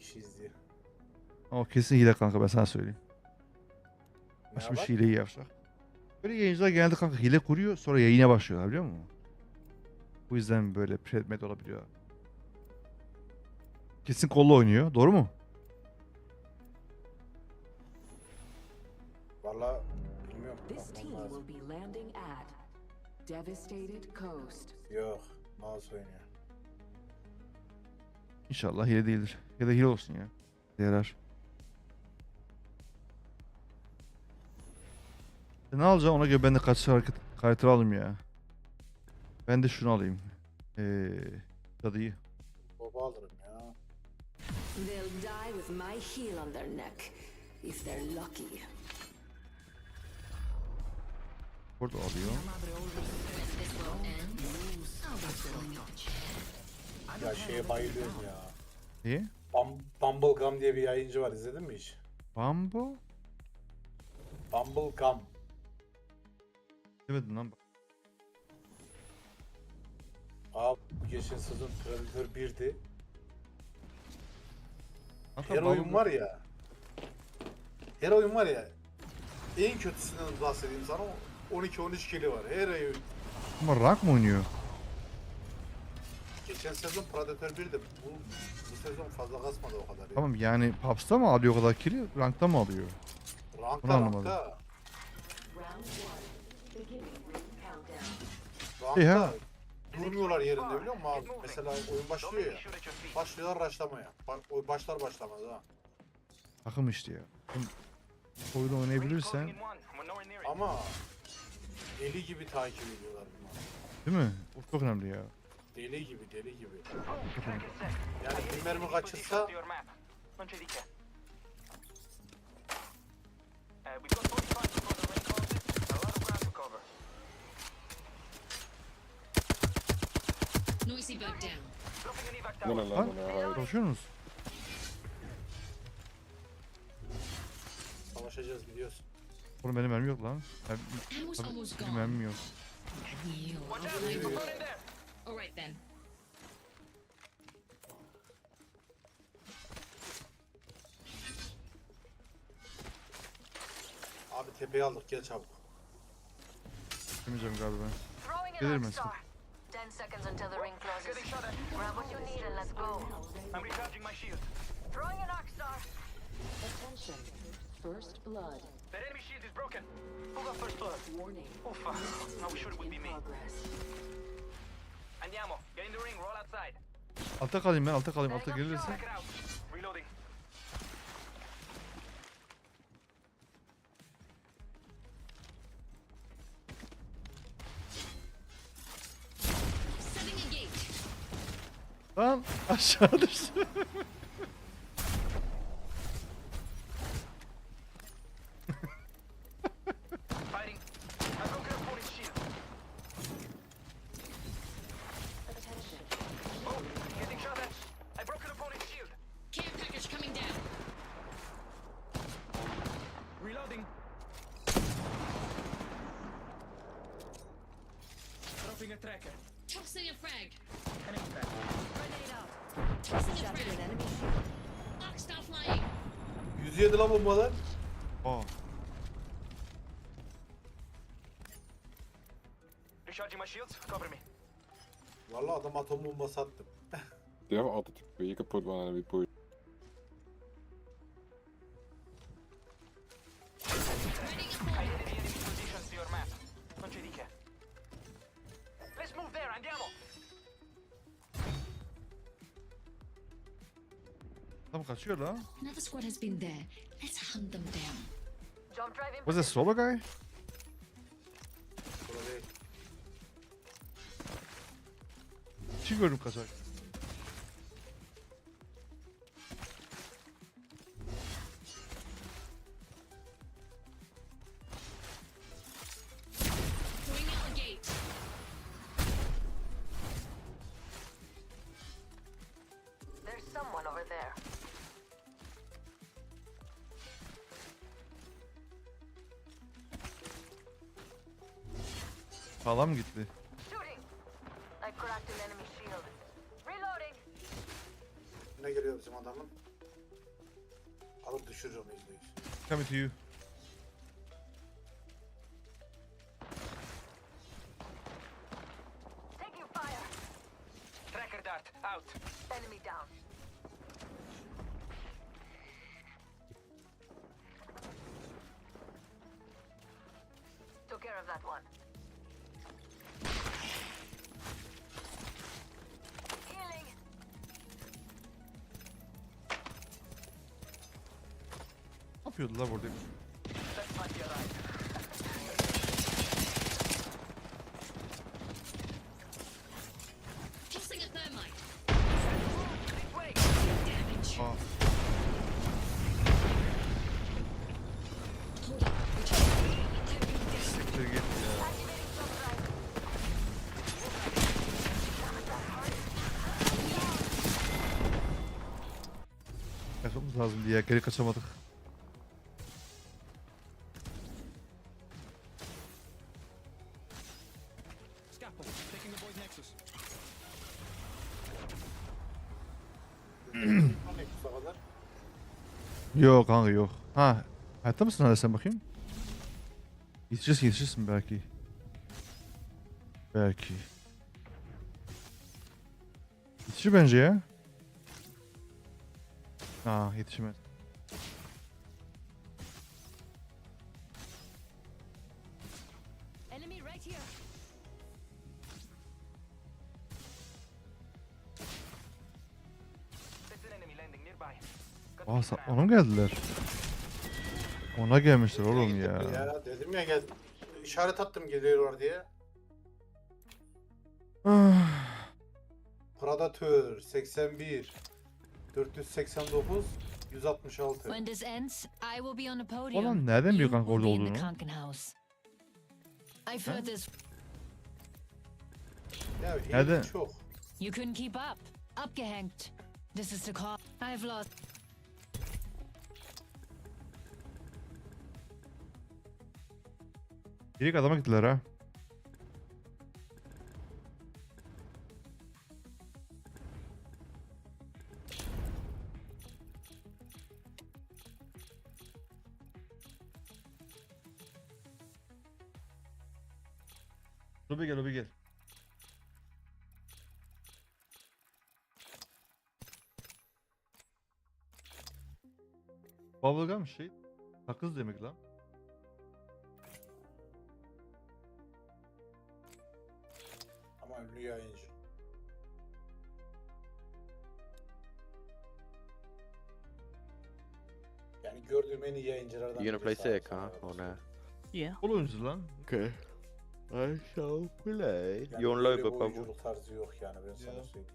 kişi izliyor. O kesin hile kanka, ben sana söyleyeyim. Ne Başka bir var? şey hileyi yapsak. Böyle yayıncılar genelde kanka hile kuruyor, sonra yayına başlıyorlar, biliyor musun? Bu yüzden böyle predmet olabiliyor. Kesin kolla oynuyor, doğru mu? Valla bilmiyorum. This Bakmam team lazım. will be landing at Devastated Coast. Yok. Mouse oynuyor. İnşallah hile değildir. Ya da hile olsun ya. Yarar. Ne alacağım ona göre ben de kaç hareket karakter alayım ya. Ben de şunu alayım. Cadıyı. Baba alırım ya. They'll die with my heel on their neck if they're lucky. Burada alıyor. Ya şeye bayılıyorum ya. İyi. Bumblegum diye bir yayıncı var. İzledin mi hiç? Bambo. Bumblegum. Demedin lan. Abi geçen sezon Predator 1'di. Kanka, Her oyun Bambo- var ya. Her oyun var ya. En kötüsünden bahsedeyim sana. 12-13 kili var. Her oyun. Ama rank mı oynuyor? Geçen sezon Predator 1'di. Bu sezon fazla kasmadı o kadar ya. Tamam yani PUBG'da mı alıyor o kadar kili, rankta mı alıyor? Bunu Rankta anlamadım. rankta. Round one. Beginning ring countdown. Rankta. Ya. Durmuyorlar yerinde, biliyor musun abi? Mesela oyun başlıyor ya. Başlıyorlar rushlamaya. Başlar başlamaz ha. Takım işte ya. Oyunu oynayabilirsen, Ama deli gibi takip ediyorlar bunlar. değil mi? O çok önemli ya. Deli gibi, deli gibi. Yani bir mermi kaçırsa Noisy bug down. Gonna Lan, land on our hide. konuşuyor musunuz? savaşacağız, biliyorsun. Oğlum benim mermi yok lan. Ammo's almost Benim gone. mermim yok. Alright then. Abi tepeyi aldık, gel çabuk. Demeyeceğim galiba ben. Throwing Gelirim an ben arc sana. star. 10 seconds until the ring closes. Grab what you need and let's go. I'm recharging my shield. Throwing an arc star. Attention. First blood. That enemy shield is broken. Who got first blood? Warning. Oof. Now we sure it would be In me. progress. Andiamo. Get in the ring. Roll outside. Alta kalayım ben, alta kalayım. Alta gelirse. Check it out. Reloading. Setting a gate. Lan aşağı düştü. Fighting. I broke an opponent's shield. Attention. Oh, getting shot at. I broke an opponent's shield. Care package coming down. Reloading. Dropping a tracker. Tossing a frag. Enemy back. Grenade out. Tossing a Shattered frag. an enemy shield. Arc star flying. 107 lan bombalar. Aa. Recharging my shields. Cover me. Vallahi adam atom bombası attım. They have auto tip, but you can put one and we push. Ready to I fall. added the enemy positions to your map. Non c'è di che. Let's move there. Andiamo. Tam kaçıyor lan. Another squad has been there. Let's hunt them down. Jump drive in. Was that solo guy? Burada değil. Kim gördüm kaçak? Throwing out a gate. There's someone over there. Sağlam gitti. Shooting. I cracked an enemy shield. Reloading. Ne geliyor bizim adamın? Alıp düşürürüm %100. Coming to you. Taking fire. Tracker dart, out. Enemy down. Took care of that one. Healing. Ne yapıyordu la burada? That might be alright. Tossing a thermite. This way. Damage. Aa, Hold on. Retreat. siktir git ya. Activating jump drive. Kaçmamız lazım diye geri kaçamadık. Scalpel, taking the void nexus. Ne kusa kadar? Yok kanka yok. Ha, hayatta mısın hala sen bakayım? Yetişirsin belki. Belki. Yetişir bence ya. Aa, yetişemez. Enemy right here. There's an enemy landing nearby. Got Aa, the ona mı geldiler? Ona gelmişler oğlum ya. Ya dedim ya gel. İşaret attım geliyorlar diye. Predator 81 489 166. When this ends, I will be on the podium. Ulan nereden biliyor You kanka orada will be in olduğunu? the Krankenhaus. I've heard this. Ya Nerede? hile çok. You couldn't keep up. Abgehängt. This is the call. I've lost. İlk adama gittiler ha. Lobi gel, lobi gel. Bubblegum şey, sakız demek lan. Ama ünlü yayıncı. Yani gördüğüm en iyi yayıncılardan You gonna play birisi abi, sick, sana huh? öyle Or söyleyeyim. nah? Yeah. Ol oyuncu lan. Okay. I shall play. Yani You on böyle low, bir bubble? oyunculuk tarzı yok yani ben sana Ya. söyleyeyim.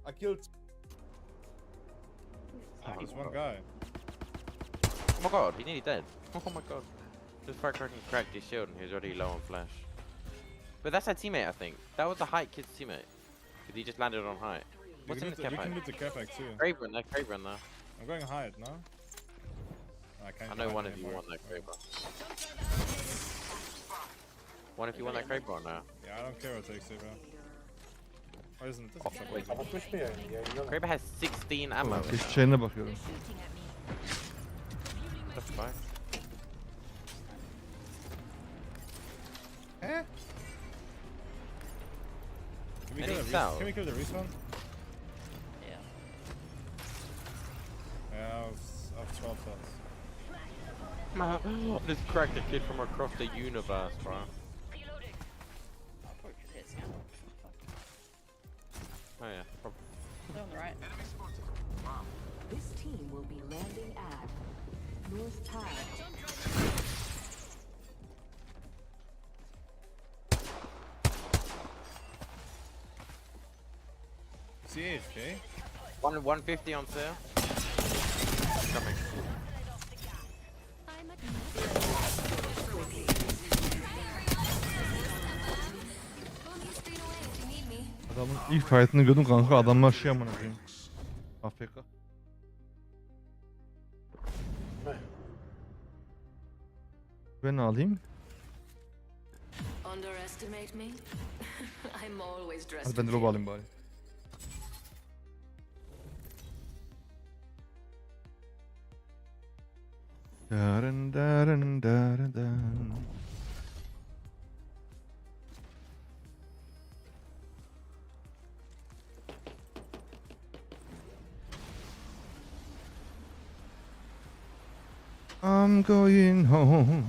I killed. Oh, Just one guy. Oh my god, he nearly dead. Oh my god. This firecracker cracked his shield and he was already low on flash. But that's our teammate, I think. That was the height kid's teammate. 'Cause he just landed on height. What's in the cap You can height? loot the capac too. Crave run there, crave run there. I'm going hide, no? I can't. I know hide one of you anymore. want that crave run. One if you want that crave run now. Yeah, I don't care what takes it, bro. Or isn't this? Oh, a wait. Kapatmış mı yayını? Yayında mı? Kraber has 16 ammo. Bir şeyine bakıyorum. They're shooting at me. That's fine. Can we Any get a south? Can we kill the respawn? Yeah. Yeah, I've 12 shots. Just cracked a kid from across the universe, bro. I probably could hit some. Oh yeah. They're on the right. This team will be landing at North Tower. Is he AFK? 150 on sale. Coming. I'm at Adamın ilk fight'ını gördüm kanka, adamlar şey amına koyayım. AFK. Ben alayım. Underestimate me? I'm always dressed. Hadi ben de robo alayım bari. Darın darın darın darın. I'm going home.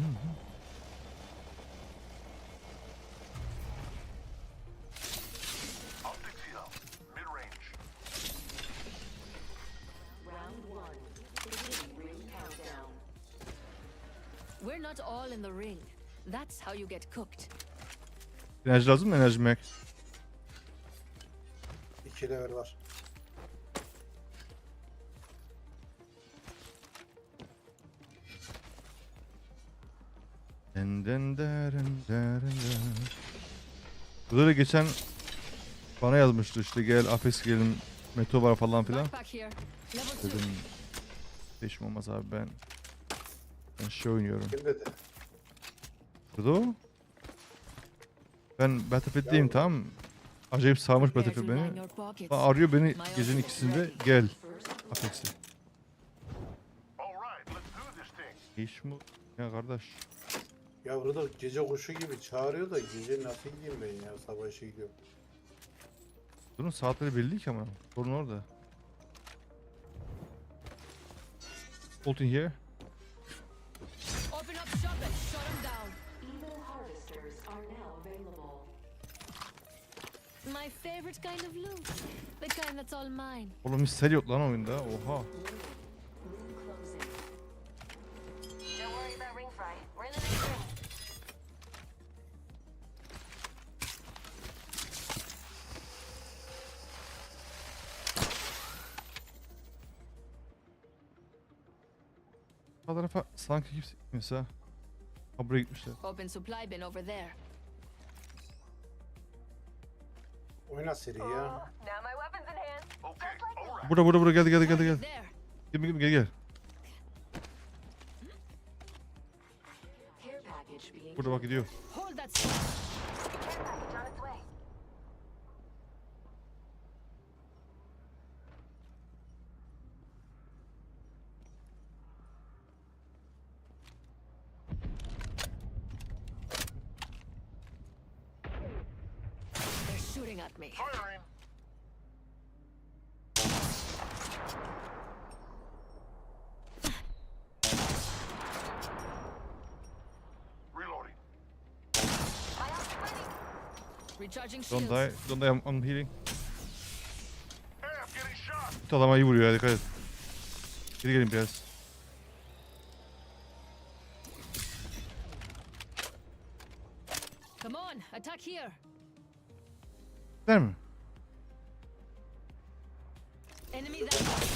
Round 1. Beginning ring countdown. We're not all in the ring. That's how you get cooked. Enerji lazım mı? Enerji Mac. 2 level var. Den den darın darın darın. Burada da geçen bana yazmıştı işte gel Apex gelin Meto var falan filan. Backpack here. Level 2. Dedim peşim olmaz abi ben şey oynuyorum. Kim dedi? Burada o. Ben Battlefield'deyim tamam. Acayip sarmış Battlefield beni. Lan arıyor beni gecenin ikisinde gel Apex'e. İş mi? Ya kardeş. Ya burada gece kuşu gibi çağırıyor da gece nasıl gideyim ben ya, sabah işe gidiyorum. Bunun saatleri belli değil ki ama. Sorun orada. Hold in here. Open up shop and shut them down. Evil harvesters are now available. My favorite kind of loot. The kind that's all mine. Oğlum hiç sel yok lan oyunda. Oha. Ring closing. Don't worry about ring fry. We're in the next ring. Bu tarafa sanki kimse gitmiyorsa. Ha buraya gitmişler. Open supply bin over there. Oyna seri ya. Now my weapon's in hand. Just like me. Burada geldi gel. There. Gel. Care package being Burada bak gidiyor. Hold that spot. Care package on its way. They're shooting at me. My ult's ready. Recharging Don't shields. die, I'm healing. Bu adama iyi vuruyor ya dikkat et. Geri gelin biraz. Come on, attack here. Der mi? Enemy that way.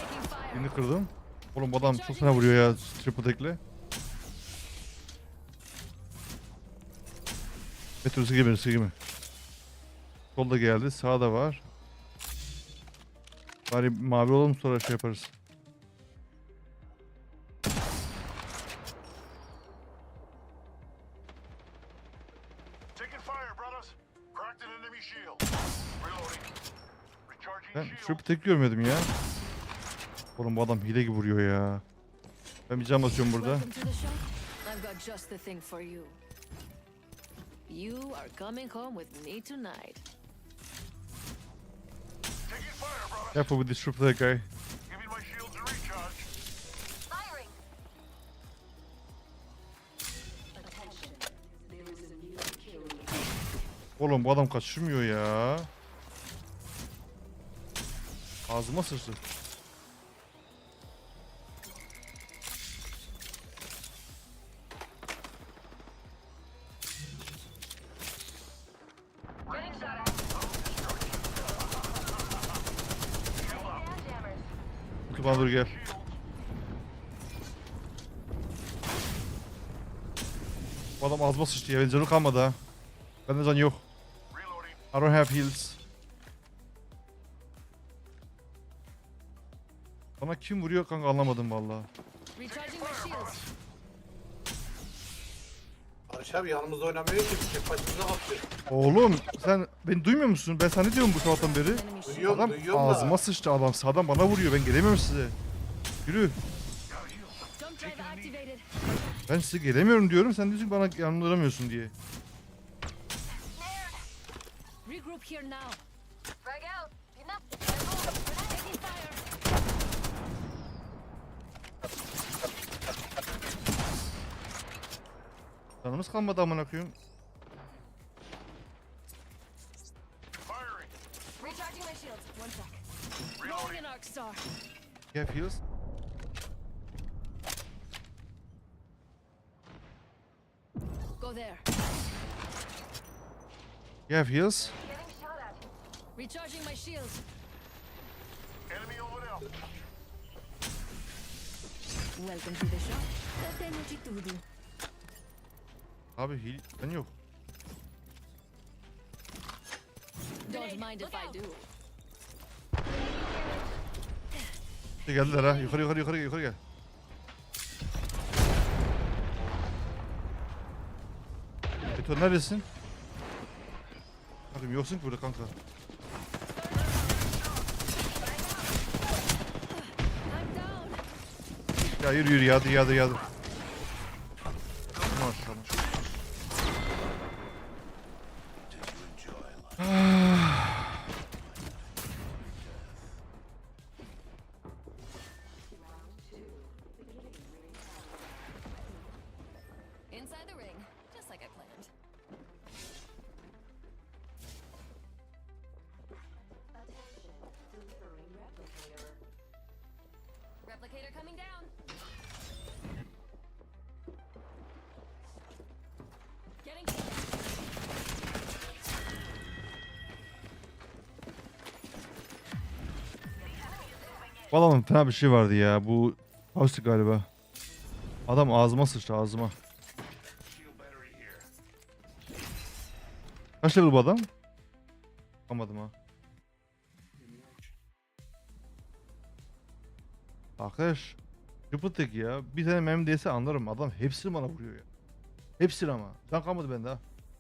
Taking fire. Birini kırdım. Oğlum bu adam çok fena vuruyor ya triple deck'le. Metrobüse girme. Solda geldi, sağda var. Bari mavi olalım sonra şey yaparız. Ben triple tek görmedim ya. Oğlum bu adam hile gibi vuruyor ya. Ben bir cam basıyorum burada. Welcome to the shop. I've got just the thing for you. You are coming home with me tonight. Careful with this triple deck guy. Firing. attention. There is a new kill leader. Oğlum bu adam kaçırmıyor ya. Ağzıma sıçtı. Getting shot at. Down jammers. Kutu bana dur gel. Bu adam ağzıma sıçtı ya. Benim canım kalmadı ha. Bende can yok. I don't have heals. Bana kim vuruyor kanka anlamadım vallahi. Recharging my shields. Barış abi yanımızda oynamıyor ki. Tek başımıza atıyor. Oğlum sen beni duymuyor musun? Ben sana ne diyorum bu sabahtan beri? Enemy shield. Duyuyorum Adam ağzıma sıçtı adam sağdan bana vuruyor ben gelemiyorum size. Yürü. Don't try that. activated. Ben size gelemiyorum diyorum. Sen diyorsun ki bana yandıramıyorsun diye. Regroup here now. Frag out. Enough. Taking fire. Canımız kalmadı amına koyayım. Recharging my shields. One sec. Throwing an arc star. Gel heals. Go there. Gel heals. Getting shot at. Recharging my shields. Welcome to the shop. Tenho de tudo. Abi heal ben yok. Don't mind if I do. Geldiler ha. Yukarı gel. Beton neredesin? Bakayım yoksun ki burada kanka. I'm down. Ya yürü yağdı. Maşallah. Inside the ring, just like I planned. Replicator coming down. Getting Vallahi fena bir şey vardı ya. Bu Faustik galiba. Adam ağzıma sıçtı ağzıma. Kaç level bu adam? Bakamadım ha. Arkadaş Jupiter ya. Bir tane mermi değse anlarım. Adam hepsini bana vuruyor ya. Hepsini ama. Can kalmadı bende ha.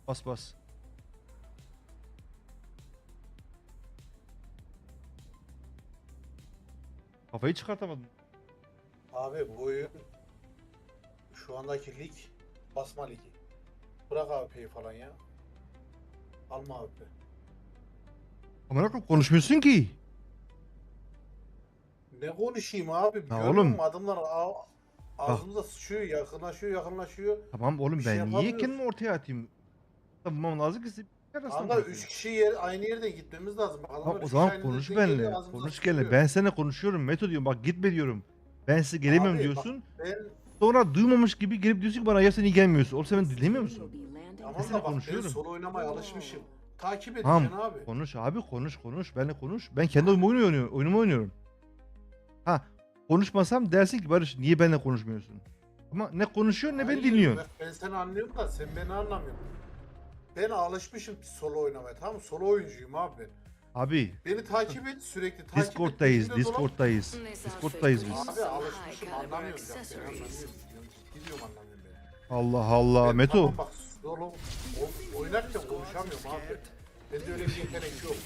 Bas. Kafayı çıkartamadım. Abi bu oyun şu andaki lig basma ligi. Bırak AWP'yi falan ya. Alma AWP. Amına koyayım konuşmuyorsun ki. Ne konuşayım abi? Ya Görüyor oğlum. musun? Adamlar ağzımıza sıçıyor, yakınlaşıyor. Tamam oğlum Bir şey ben niye yapamıyoruz. kendimi ortaya atayım? Bulmam lazım ki siz Anda 3 kişi aynı yerden gitmemiz lazım. Adamlar Tamam, o üç zaman kişi aynı konuş yerden benimle. geliyor, ağzımıza Konuş sıçıyor. benimle. Ben seninle konuşuyorum. Meto diyorum. Bak gitme diyorum. Ben size gelemiyorum Abi, diyorsun. Bak, ben Sonra duymamış gibi gelip diyorsun ki bana ya sen iyi gelmiyorsun. Oğlum sen beni dinlemiyor Will musun? be landing. tamam Seninle da bak ben konuşuyorum. solo oynamaya alışmışım. Takip Tamam. edeceksin abi. Konuş abi konuş. Benimle konuş. Ben kendi oyunumu oynuyorum. Ha konuşmasam dersin ki Barış niye benimle konuşmuyorsun? Ama ne konuşuyor ne beni Hayır, dinliyorsun. Ben seni anlıyorum da sen beni anlamıyorsun. Ben alışmışım solo oynamaya, tamam mı? Solo oyuncuyum abi ben. Abi Beni takip et, sürekli takip et. Discord'dayız. peşimde dolan. Discord'dayız biz. Abi alışmışım, anlamıyorum ya. Ben anlamıyorum. Gidiyorum anlamıyorum ben. Allah Allah Ben Meto. tamam bak solo oynarken konuşamıyorum abi. Bende öyle bir yetenek yok.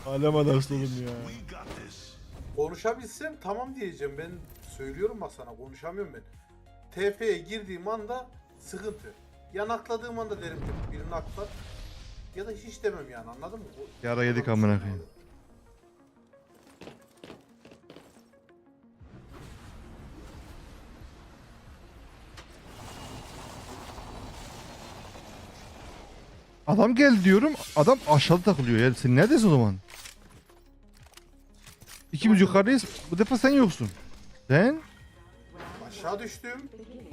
Alem adamsın oğlum ya. Konuşabilsem tamam diyeceğim. Ben söylüyorum bak sana, konuşamıyorum ben. TF'ye girdiğim anda sıkıntı. Yanakladığım anda derim ki birini atlat. Ya da hiç demem yani, anladın mı? Yara yedik amına koyayım. Adam geldi diyorum. Adam aşağıda takılıyor ya. Sen neredesin o zaman? İkimiz yukarıdayız. Bu defa sen yoksun. Sen? Aşağı düştüm.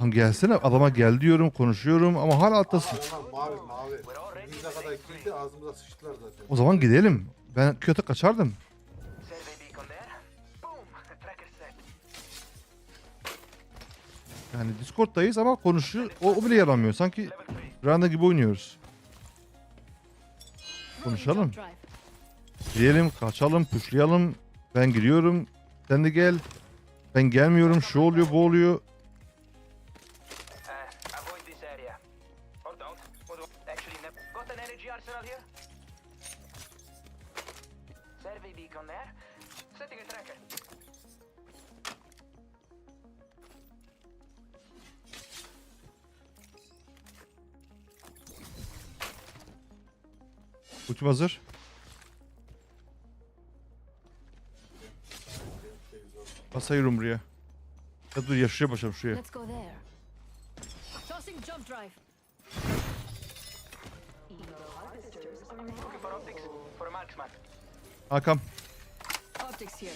Lan gelsene. Adama gel diyorum. Konuşuyorum ama hala alttasın. Onlar mavi. Bize kadar girdi, ağzımıza sıçtılar zaten. O zaman gidelim. Ben kötü kaçardım. Survey beacon there. Boom. Tracker set. Yani Discord'dayız ama konuşuyor. O bile yaramıyor. Sanki Randa gibi oynuyoruz. Konuşalım. Gidelim, kaçalım, pushlayalım. Ben giriyorum. Sen de gel. Ben gelmiyorum. Şu oluyor, bu oluyor. Avoid this area. Or don't. Actually, got an energy arsenal here? Survey beacon there. Setting a tracker. Ultim hazır. Basıyorum buraya. Ya dur ya şuraya başlayalım şuraya. Let's go there. Tossing jump drive. Looking for optics for a marksman. Hakan. Optics here.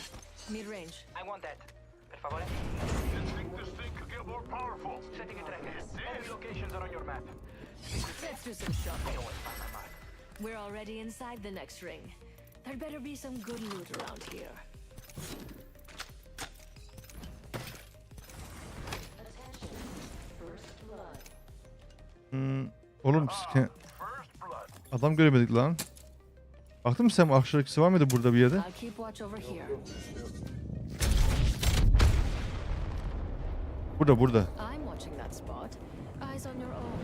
Mid range. I want that. Per favore. Setting a tracker. Enemy locations are on your map. Let's do some shopping. Always find my mark. We're already inside the next ring. There'd better be some good loot around here. Oğlum First blood. adam göremedik lan. Baktın mı sen aşağıdaki var mıydı burada bir yerde? I'll keep watch over here. Burada. I'm watching that spot. Eyes on your own.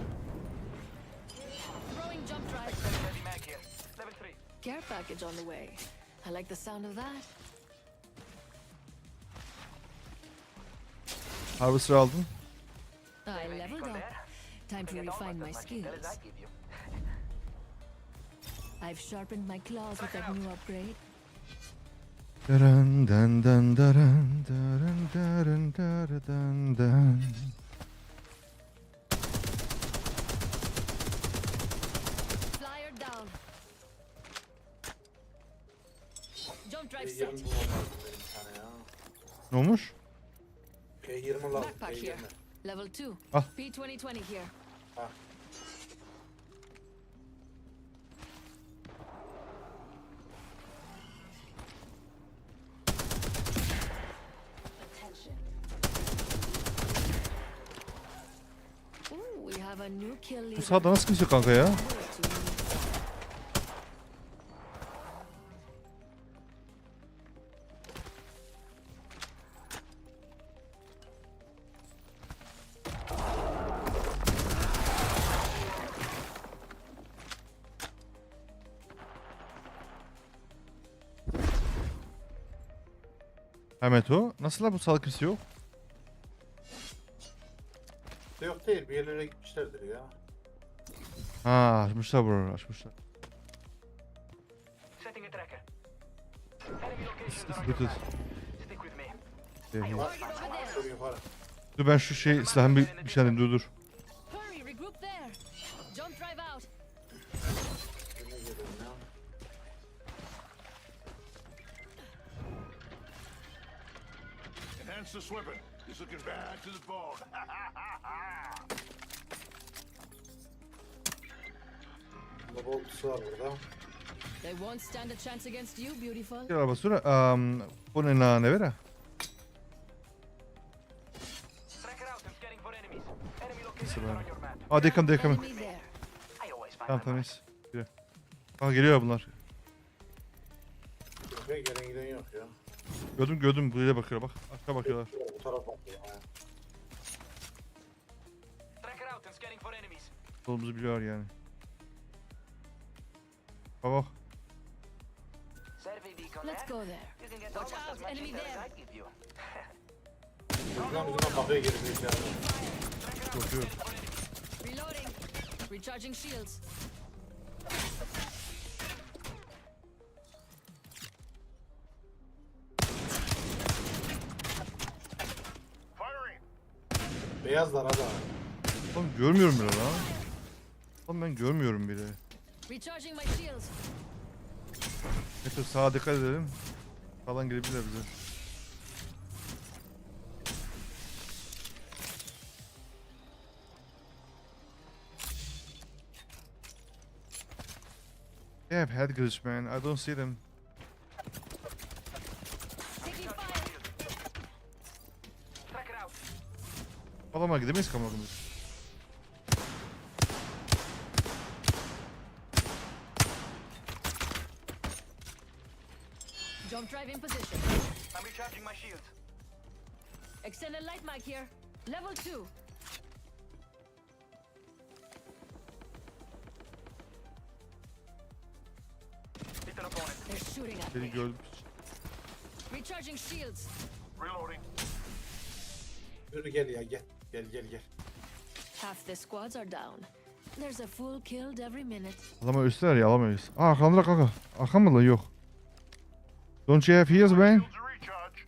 Throwing jump drive. Ready mag here. Level 3. Care package on the way. I like the sound of that. Harvester aldım. I leveled up. Time to refine my As skills. I give you. I've sharpened my claws with that new upgrade. Daran dan dan daran daran daran daran dan. Flyer down. Jump drive P20 set. bulmam lazım benim bir tane ya. Ne olmuş? P20 lazım. Backpack P20. here. Level 2. Ah. P2020 here. Ha. Ooh, we have a new kill leader. Bu sahada nasıl kimse kanka ya? Way too many. Ahmet o. Nasıl la bu sağlık kimse yok? Yok değil, bir yerlere gitmişlerdir ya. Ha açmışlar buraları açmışlar. Setting a tracker. Enemy locations are on Good, your good. map. Stick with me. Bak, Target over there. şöyle yukarı. Dur ben şu silahımı bir şey alayım dur. Hurry, regroup there. Jump drive out. Yine geliyorum ya. Enhance this weapon. He's looking bad to the bone. Baba ultisi var burada. They won't stand a chance against you, beautiful. Che la basura pone nella nevera. Tracker out and scanning for enemies. Enemy Nasıl locations are bari? on your map. Aa dekam. Enemy there. I always find Tamam my tamam mark. neyse. Geliyor. Aa geliyor bunlar. Yok ya, gelen giden yok ya. Gördüm buraya bakıyor bak. Aşağı bakıyorlar. Bu tarafa bakıyor. Ha. Tracker out and scanning for enemies. Solumuzu biliyor yani. Bak. Survey beacon Let's there. go there. You can get Watch almost as out, much enemy intel as there. I give you. Buradan yüzünden bakıyor geri bir şey. Bakıyor. Reloading. Recharging shields. Firing. Beyazlar hadi. Oğlum görmüyorum bile lan. Oğlum ben görmüyorum bile. Recharging my shields. Neyse sağa dikkat edelim. Falan gelebilirler bize. They have head glitch man. I don't see them. Taking fire. Tracker out. Adamlar gidemeyiz kamerada. Jump drive in position. I'm recharging my shield. Extended light mag here. Level 2. Hit an opponent. They're shooting at Beni me. gördüm. Recharging shields. Reloading. Yürü gel ya, gel. Gel. Half the squads are down. There's a full killed every minute. Adama üstler ya alamayız. Aa arkamda kanka. Arkam mı lan yok. Don't you have heals man? Shields to recharge.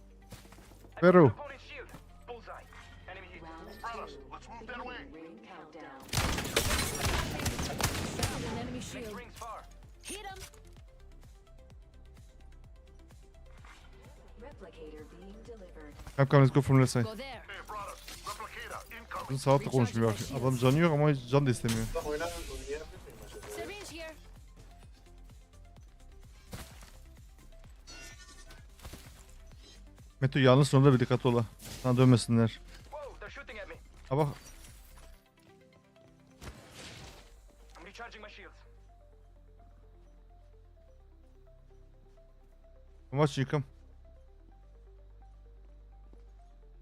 Vero. Opponent shield. Bullseye. Enemy hit. Brothers, let's move that way. Ring countdown. Found an enemy shield. Rings far. Hit him. Replicator being delivered. Come let's go from left side. Go there. Hey, brothers, replicator incoming. Bizim sağ altta konuşmuyor. Adam canı yok ama hiç can da istemiyor. Bak oynayabilir miyim acaba? Syringe here. Meto yalnız sonunda bir dikkatli ola. Sana dönmesinler. Whoa, they're shooting at me. Ha bak. I'm recharging my shields. Maç yıkım.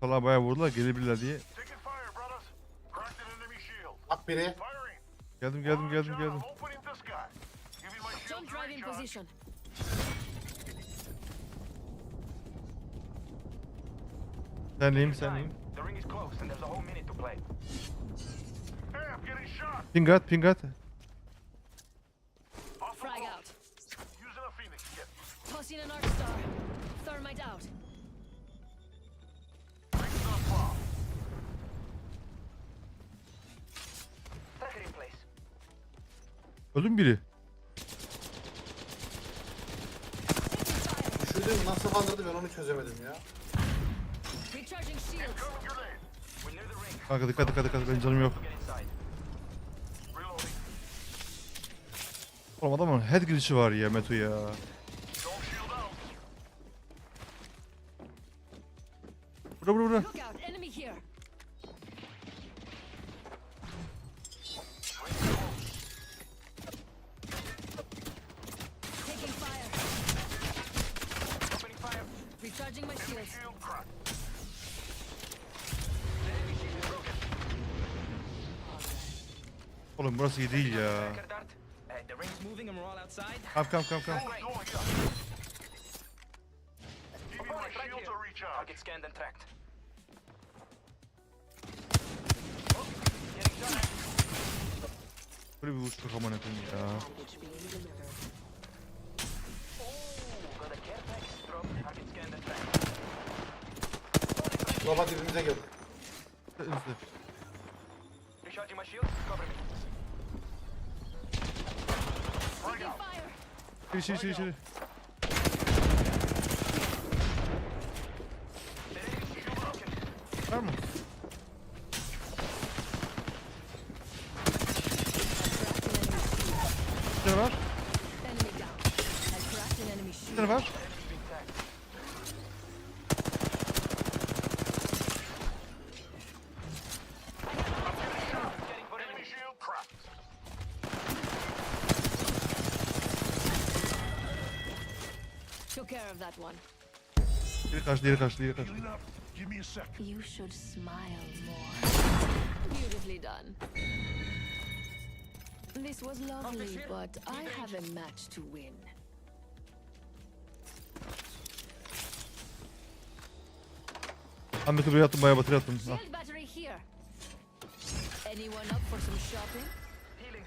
Salaha bayağı vurdular gelebilirler diye. Taking fire, brothers. Cracked an enemy shield. Bak biri. Firing. Geldim. Opening this guy. Giving my shield Jump to drive in recharge. position. Senleyim. The ring is close and there's a whole minute to play. Hey, I'm getting shot. Pingat. Hostile Frag close. out. Using a phoenix kit. Tossing an arc star. Thermite out. Ring's not far. Tracker in place. Öldü biri? Düşürdüm nasıl kaldırdı ben onu çözemedim ya. Recharging shields. Incoming grenade. We're near the ring. Kanka dikkat benim canım yok. Get inside. Reloading. Oğlum adamın head girişi var ya Meto ya. Don't shield out. Bura. Look out. Enemy here. Taking fire. Opening fire. Recharging my shields. Shield cracked. The enemy shield is broken. Oğlum burası iyi değil ya. Tracker dart. The ring's moving and we're all outside. Come. Going up. Giving my Opponent right shield here. to recharge. Target scanned and tracked. Oh, getting shot at. Böyle bir uçtuk aman efendim ya. Package being delivered. Got a care package drop. Target scanned and tracked. Baba dibimize geldi. Recharging my shield. Cover me. Taking fire. İçeri. The enemy shield broken. Var mı? Bir tane var. Enemy down. I cracked an enemy Bir shield. tane var. Enemy's being tagged. Getting for Enemy enemy. shield cracked. Took care of that one. Diğeri kaçtı. Healing up. Give me a sec. You should smile more. Beautifully done. This was lovely, but I have a match to win. Ben Meto buraya attım bayağı batırı attım. Ah. Shield battery here. Anyone up for some shopping? Healing.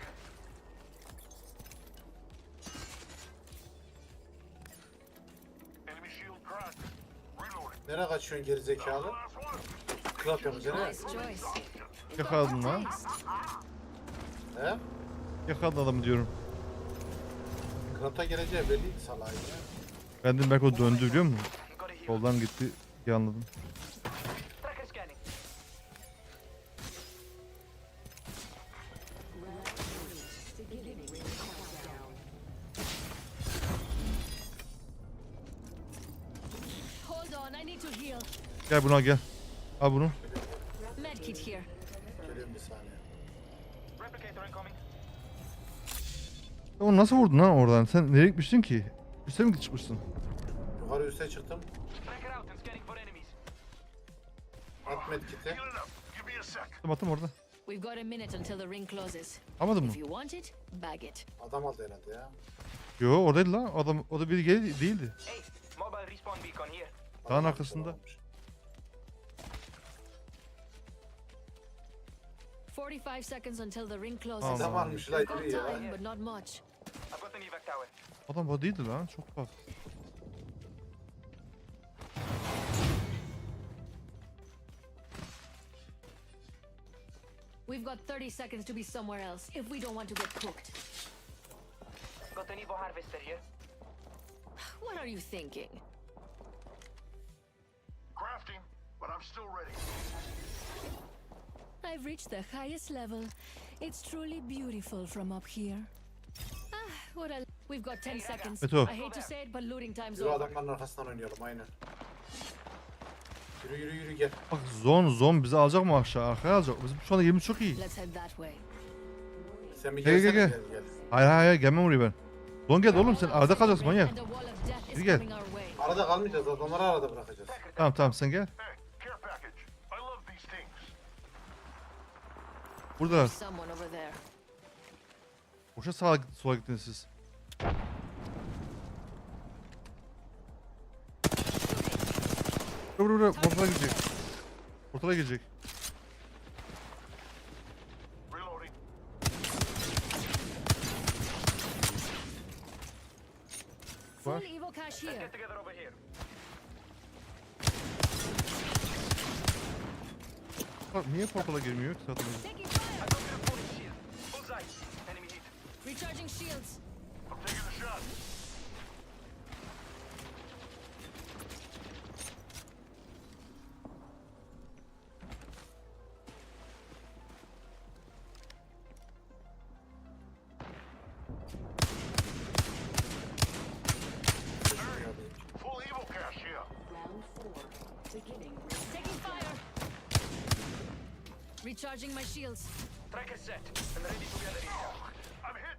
Enemy shield cracked. Reloading. Nereye kaçıyorsun gerizekalı? Last one. Kırat yapınca ne? Nice choice. Yakaladın lan. He? Yakaladın adamı diyorum. Kırat'a geleceği belliydi salağın ya. Ben dedim belki o döndü biliyor musun? Got a heal. Soldan gitti diye anladım. Tracker scanning. Beginning ring countdown. Hold on, I need to heal. Gel bunu al gel. Al bunu. Medkit here. Geliyorum bir saniye. Replicator incoming. Onu nasıl vurdun lan oradan? Sen nereye gitmiştin ki? Üste mi çıkmışsın? Yukarı üste çıktım. Tracker out and scanning for enemies. At medkit'i. Healing up. Give me a sec. Attım orada. We've got a minute until the ring closes. Almadın mı? If you want it, bag it. Adam aldı herhalde ya. Yo oradaydı lan. Adam o da biri değildi. Hey, mobile respawn beacon here. Dağın Adam arkasında. almış. 45 seconds until the ring closes. Allah. Zamanmış lan We've got yürü ya. time, but not much. I've got an evac tower. Adam bu değildi lan. Çok bak. We've got 30 seconds to be somewhere else if we don't want to get cooked. Got an Evo harvester here. What are you thinking? Crafting, but I'm still ready. I've reached the highest level. It's truly beautiful from up here. What a... We've got 10 seconds. Beto. I hate to say it, but looting time's Yürü over. adamların arkasından oynayalım aynen. Yürü gel. Bak zon bizi alacak mı aşağı? Arkaya alacak. Bizim şu anda yerimiz çok iyi. Let's head that way. Sen bir Gel, gelsene gel. gel. Hayır gelmem oraya ben. Zon gel oğlum sen arada kalacaksın manyak. And a wall of death is Yürü gel. coming our way. Arada kalmayacağız adamları arada bırakacağız. Tamam sen gel. Hey, care package. I love these things. Buradalar. Someone over there. Boşa sağa sola gittiniz siz. Buraya portala girecek. Portala girecek. Reloading. Full Var. Evo cache Let's here. get together over here. Bak, niye portala girmiyor ki zaten? Taking fire. I got a full shield. Bullseye. Enemy hit. Recharging shields. I'm taking a shot. Full Evo cache here. Round 4. Beginning. Taking fire. Recharging my shields. Tracker set. And ready to gather here. I'm hit.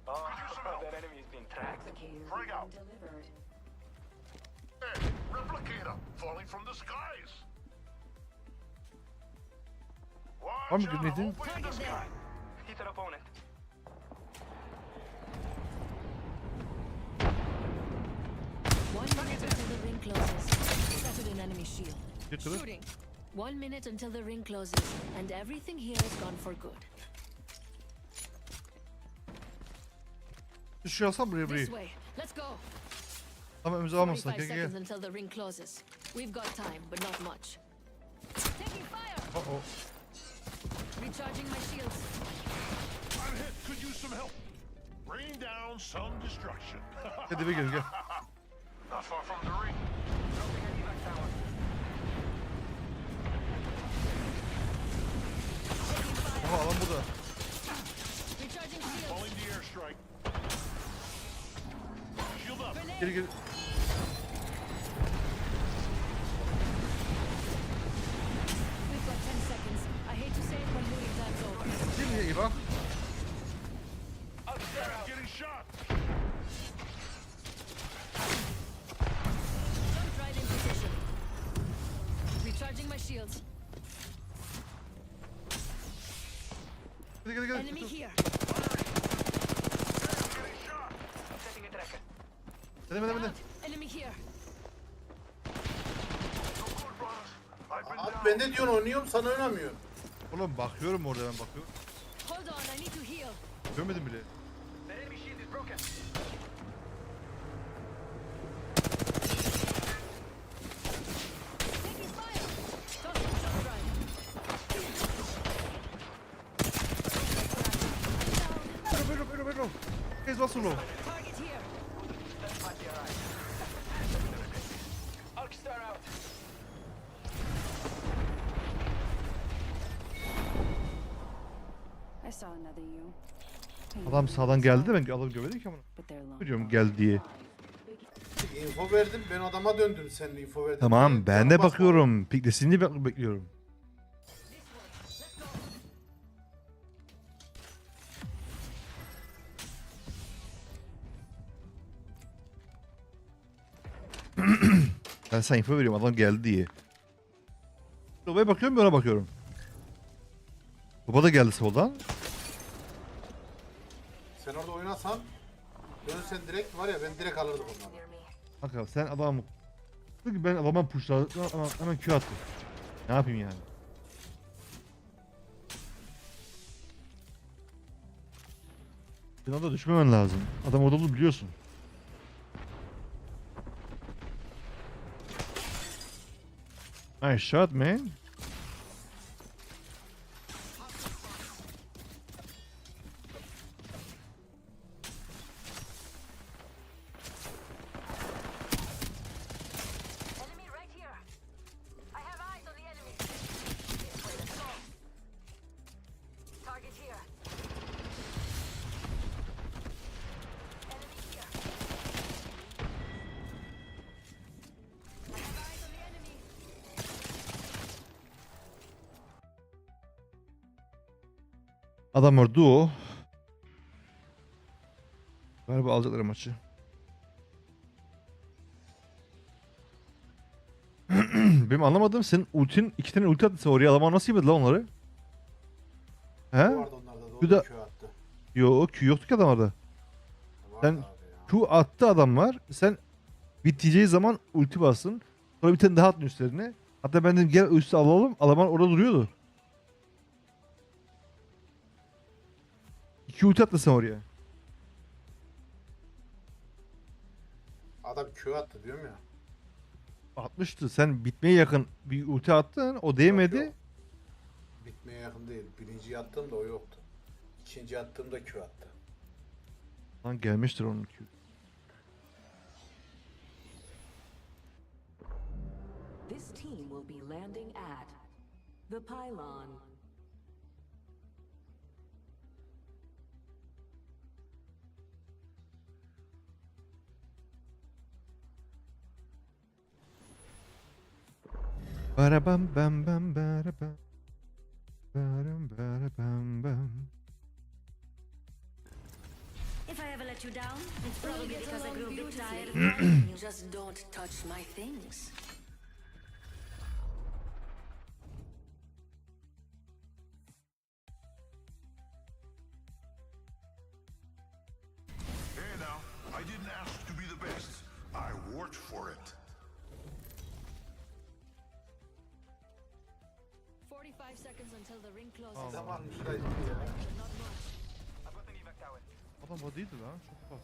Oh, Could use some help. that enemy is being tracked. Replicator Frag out. being delivered. Hey, replicator falling from the skies. Var mı Watch out, grenadin? open in the Target sky. there. Hit an opponent. One minute until the ring closes. Shattered an enemy shield. Yıkılır. Shooting. 1 minute until the ring closes, and everything here is gone for good. Şu alsam buraya This burayı. way. Let's go. Ama önümüze almasın. 45 Gel seconds until the ring closes. We've got time, but not much. Taking fire. Oh. Recharging my shields. I'm hit. Could use some help. Rain down some destruction. Hadi be gel. Not far from the ring. Dropping an evac tower. Aha alan burada. Recharging shields. Calling the airstrike. Shield up. Geri. We've got 10 seconds. I hate to say it, but looting time's over. Değil mi? İyi bak. Getting shot. Jump right in position. Recharging my shields. Gel. Enemy here. Getting shot. Setting a tracker. Hadi. Out. Enemy here. No good, brothers. I've been Abi down. ben de diyorsun oynuyorum sana oynamıyorum. Oğlum bakıyorum orada ben bakıyorum. Hold on, I need to heal. Görmedim bile. The enemy shield is broken. Taking fire. Tossing jump drive. Buyurun. Kes basın o. Target here. Arc star out. I saw another you. Adam sağdan geldi de ben alıp görmedim ki ama. But they're long. Biliyorum gel diye. Info verdim ben adama döndüm senin info verdin. Tamam ben de bakıyorum. Piklesini bekliyorum. Ben sana info veriyorum adam geldi diye. Babaya bakıyorum bir ona bakıyorum. Baba da geldi soldan. Sen orada oynasan dönsen direkt var ya ben direkt alırdım onları. Near me. Bakalım sen adamı... Çünkü ben adama pushladım hemen Q attım. Ne yapayım yani? Buna da düşmemen lazım. Adam orada olduğunu biliyorsun. Nice shot man. Enemy right here. I have eyes on the enemy. This way, let's go. Target here. Enemy here. I have eyes on the enemy. Adamlar duo. Galiba alacaklar maçı. Benim anlamadığım senin ultin 2 tane ulti attı oraya adamlar nasıl yemedi lan onları? He? Vardı onlarda da. Bir de- O Q attı. Yo Q yoktu ki adamlarda. Vardı Sen- abi ya. Q attı adamlar. Sen biteceği zaman ulti bastın. Sonra bir tane daha attın üstlerine. Hatta ben dedim gel üstü alalım. Adamlar orada duruyordu. 2 ulti attı sen oraya. Adam Q attı diyorum ya. Atmıştı. Sen bitmeye yakın bir ulti attın. O değmedi. Yok, yok. Bitmeye yakın değil. Birinci attığımda o yoktu. İkinci attığımda Q attı. Lan gelmiştir onun Q. This team will be landing at the pylon. Barabam bam bam barabam. Baram barabam bam. If I ever let you down, it's probably because I grew a bit tired. Just don't touch my things. Hey now, I didn't ask to be the best. I worked for it. 45 seconds until the ring closes. Adam almışlar ya. Not much. I've got an evac tower. Adam o değildi lan. Çok bak.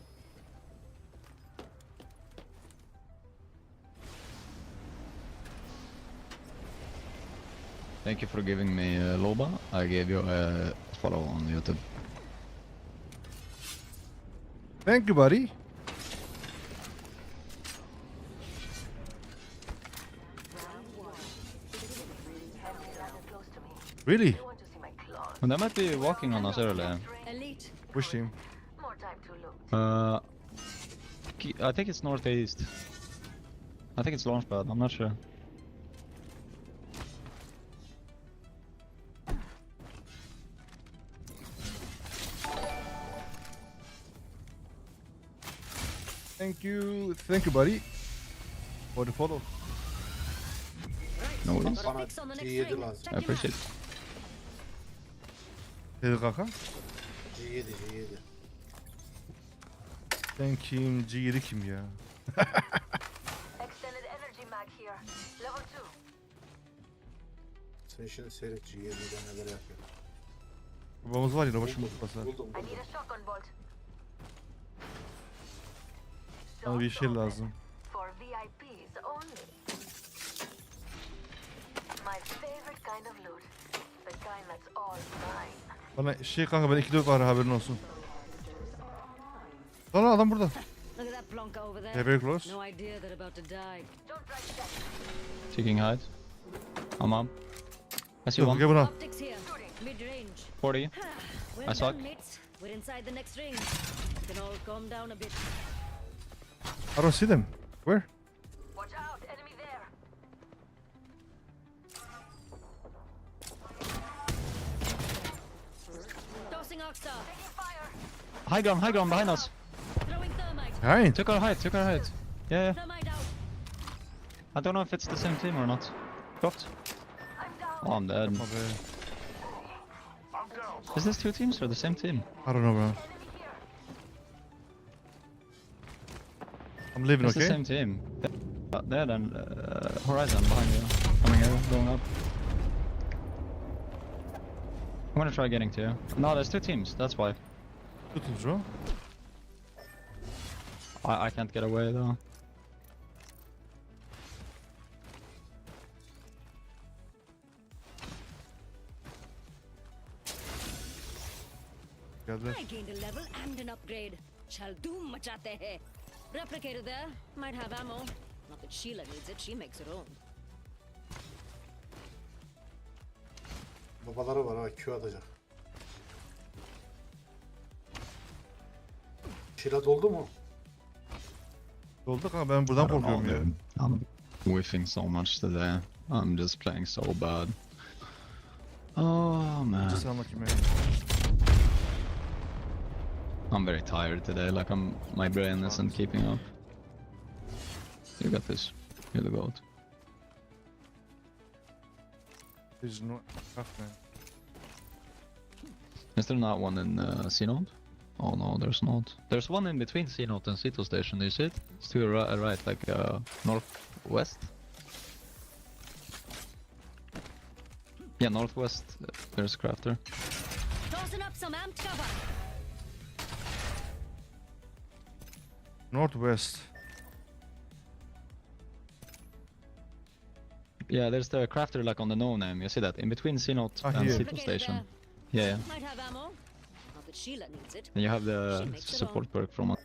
Thank you for giving me Loba. I gave you a follow on YouTube. Thank you buddy. Close to me. Really? I want to see my claws. Well, they might be walking on us early. Elite. Which team? More time to look. I think it's northeast. I think it's Launchpad. I'm not sure. Thank you buddy. For the follow. No worries. Bana Fix on the next G7 ring. lazım. I appreciate it. Dedi kanka. G7 G7. Sen kim? G7 kim ya? Extended energy mag here. Level 2. Sen şimdi seyret G7'den neler yapıyor. Babamız var ya başım mutfasa. Buldum I buldum. need a shotgun bolt. Bana bir şey Soft lazım. For VIPs only. My favorite kind of loot. The kind that's all mine. Bana şey kanka ben 2-4 var haberin olsun. Lan adam burada. Look at that plonker over there. Yeah, very close. No idea they're about to die. Don't try to get Taking height. I'm up. I see Dur one. gel buna. Optics here. Mid range. 40. Well I suck. done, mates. We're inside the next ring. Can all calm down a bit. I don't see them. Where? Watch out, enemy there. Tossing Oxstar. Taking fire. High ground behind us. Throwing thermite. Behind. Took our height. Yeah. Thermite out. I don't know if it's the same team or not. Dropped. I'm down. Oh, I'm dead. Abi. I'm down. Is this two teams or the same team? I don't know bro. Enemy here. I'm leaving, It's the okay? same team. There then, Horizon behind you. Coming here, going up. I'm gonna try getting to you. No, there's two teams, that's why. Good intro. I can't get away though. Geldiler. I gained a level and an upgrade. Shall do machate hai. Replicator there. Might have ammo. Not that Sheila needs it. She makes her own. Babaları var ha, Q atacak. Şila doldu mu? Oldu kanka, ben buradan I don't know, korkuyorum ya. dude. I'm whiffing so much today. I'm just playing so bad. Oh man. Just unlucky man. I'm very tired today, like my brain isn't keeping up. You got this. You're the goat. There's no tough man. Is there not one in C-Node? Oh no, there's not. There's one in between C-Node and Cito Station, do you see it? It's to your right, like northwest. Yeah, northwest, there's a crafter. Tossing up some amped cover. Northwest. Yeah, there's the crafter like on the no-name, you see that? In between C-Node Ah, and here. Cito Station. Yeah, yeah. Might have ammo. Not that Sheila needs it. And you have She the makes it support perk from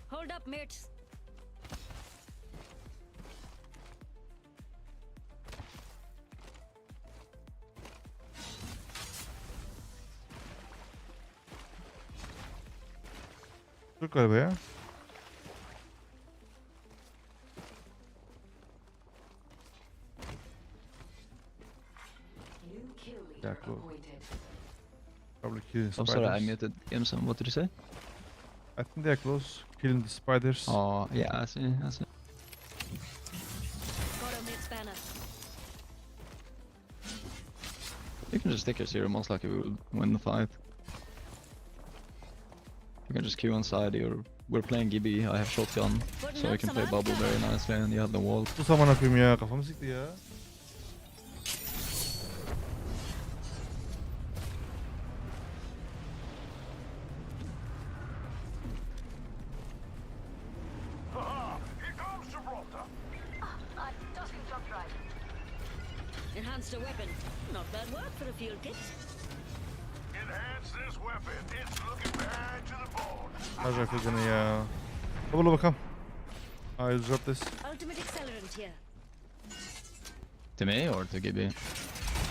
Hold up, mates. Dur galiba ya. New kill Yeah, leader cool. appointed. Probably killing Oh, spiders. sorry, I muted Imson. What did you say? I think they're close. Killing the spiders. Oh, yeah, I see, I see. Got a mate's banner. You can just stick your zero, most likely we will win the fight. You can just queue on side, we're playing Gibby, I have shotgun, so we can play bubble very nicely, and you have the wall. Sus aman akıyım ya, kafamı sikti ya. Haha! Here comes Gibraltar! Tossing jump drive. Enhanced a weapon. Not bad work for a field kit. Enhance this weapon. It's looking bad to the bone. Harca kızını ya. Bubble bakalım. I'll drop this. Ultimate accelerant here. To me or to Gibby?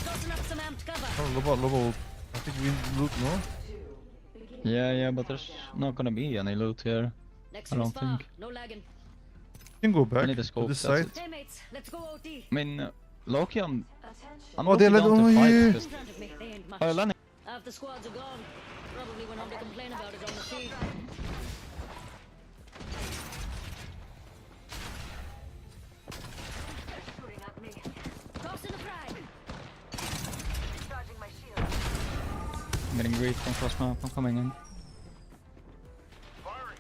Tossing up some amped cover. Oh, loba ult. I think we loot, no? Yeah, but there's not gonna be any loot here. Next I one's don't far. think. No lagging. You can go I back need a to scope, this that's side. it. Hey mates, let's go OT. I mean, Loki, I'm Oh, looking they're down letting- to oh, fight yeah. In just... front of me, they ain't much. Oh, Lenny. Half the squads are gone. Probably went home to complain about it on the feed. Shooting at me. Tossing a frag. Charging my shield. I'm getting greed from cross map, I'm coming in. Firing!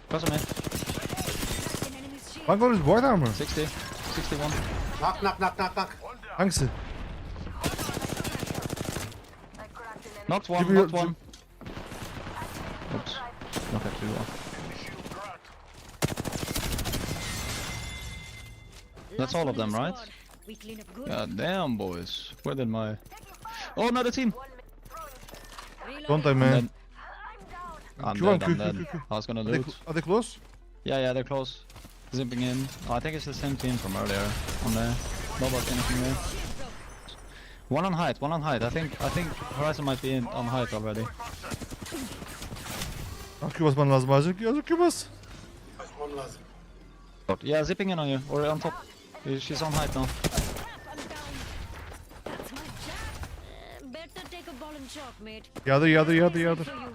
Cross me, An enemy's shield. One got his white armor. 60, 61. Nak nak nak nak nak. One down. Hangisi? I cracked an enemy. Knocked one, Give me knocked your- one. Oops, not actually one. Shield cracked. That's Last all one of in them, the right? squad. We clean up good. God damn, boys. Where did my... Oh, another team! Reloading. Don't I, I'm man? dead. I'm Q1, dead, I'm Q, dead. Q, Q. I was gonna Are they, loot. are they close? Yeah, they're close. Zipping in. Oh, I think it's the same team from earlier. On there. Nobody finishing there. One on height. I think Horizon might be on height already. Akü basman lazım acil. Akü bas. Açmam lazım. Yeah, zipping in on you. Or on top. She's on height now. That's my jab. Better take a ball and chalk, mate. Yardır. For you.